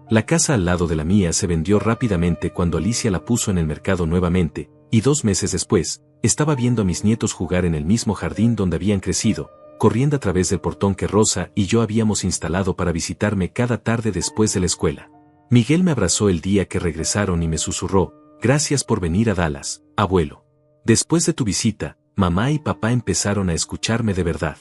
La casa al lado de la mía se vendió rápidamente cuando Alicia la puso en el mercado nuevamente, y 2 meses después, estaba viendo a mis nietos jugar en el mismo jardín donde habían crecido, corriendo a través del portón que Rosa y yo habíamos instalado para visitarme cada tarde después de la escuela. Miguel me abrazó el día que regresaron y me susurró, gracias por venir a Dallas, abuelo. Después de tu visita, mamá y papá empezaron a escucharme de verdad.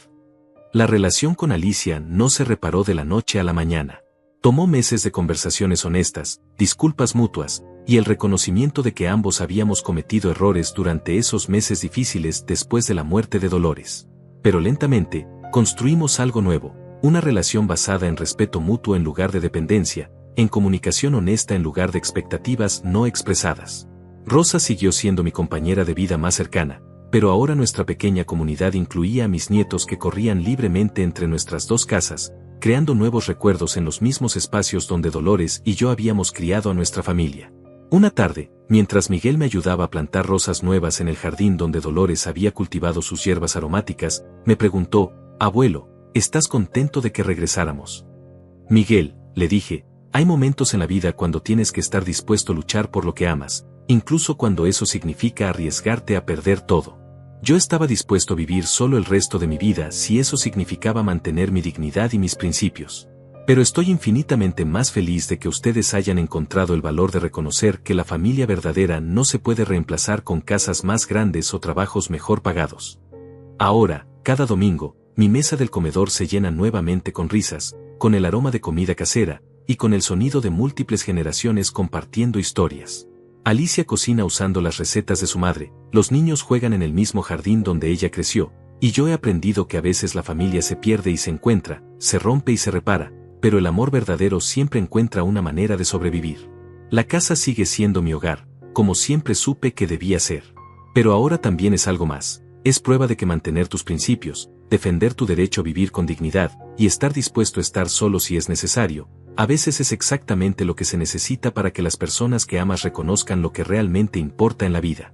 La relación con Alicia no se reparó de la noche a la mañana. Tomó meses de conversaciones honestas, disculpas mutuas, y el reconocimiento de que ambos habíamos cometido errores durante esos meses difíciles después de la muerte de Dolores. Pero lentamente, construimos algo nuevo, una relación basada en respeto mutuo en lugar de dependencia, en comunicación honesta en lugar de expectativas no expresadas. Rosa siguió siendo mi compañera de vida más cercana, pero ahora nuestra pequeña comunidad incluía a mis nietos que corrían libremente entre nuestras 2 casas, creando nuevos recuerdos en los mismos espacios donde Dolores y yo habíamos criado a nuestra familia. Una tarde, mientras Miguel me ayudaba a plantar rosas nuevas en el jardín donde Dolores había cultivado sus hierbas aromáticas, me preguntó, abuelo, ¿estás contento de que regresáramos? Miguel, le dije, hay momentos en la vida cuando tienes que estar dispuesto a luchar por lo que amas, incluso cuando eso significa arriesgarte a perder todo. Yo estaba dispuesto a vivir solo el resto de mi vida si eso significaba mantener mi dignidad y mis principios. Pero estoy infinitamente más feliz de que ustedes hayan encontrado el valor de reconocer que la familia verdadera no se puede reemplazar con casas más grandes o trabajos mejor pagados. Ahora, cada domingo, mi mesa del comedor se llena nuevamente con risas, con el aroma de comida casera, y con el sonido de múltiples generaciones compartiendo historias. Alicia cocina usando las recetas de su madre, los niños juegan en el mismo jardín donde ella creció, y yo he aprendido que a veces la familia se pierde y se encuentra, se rompe y se repara, pero el amor verdadero siempre encuentra una manera de sobrevivir. La casa sigue siendo mi hogar, como siempre supe que debía ser. Pero ahora también es algo más, es prueba de que mantener tus principios, defender tu derecho a vivir con dignidad, y estar dispuesto a estar solo si es necesario, a veces es exactamente lo que se necesita para que las personas que amas reconozcan lo que realmente importa en la vida.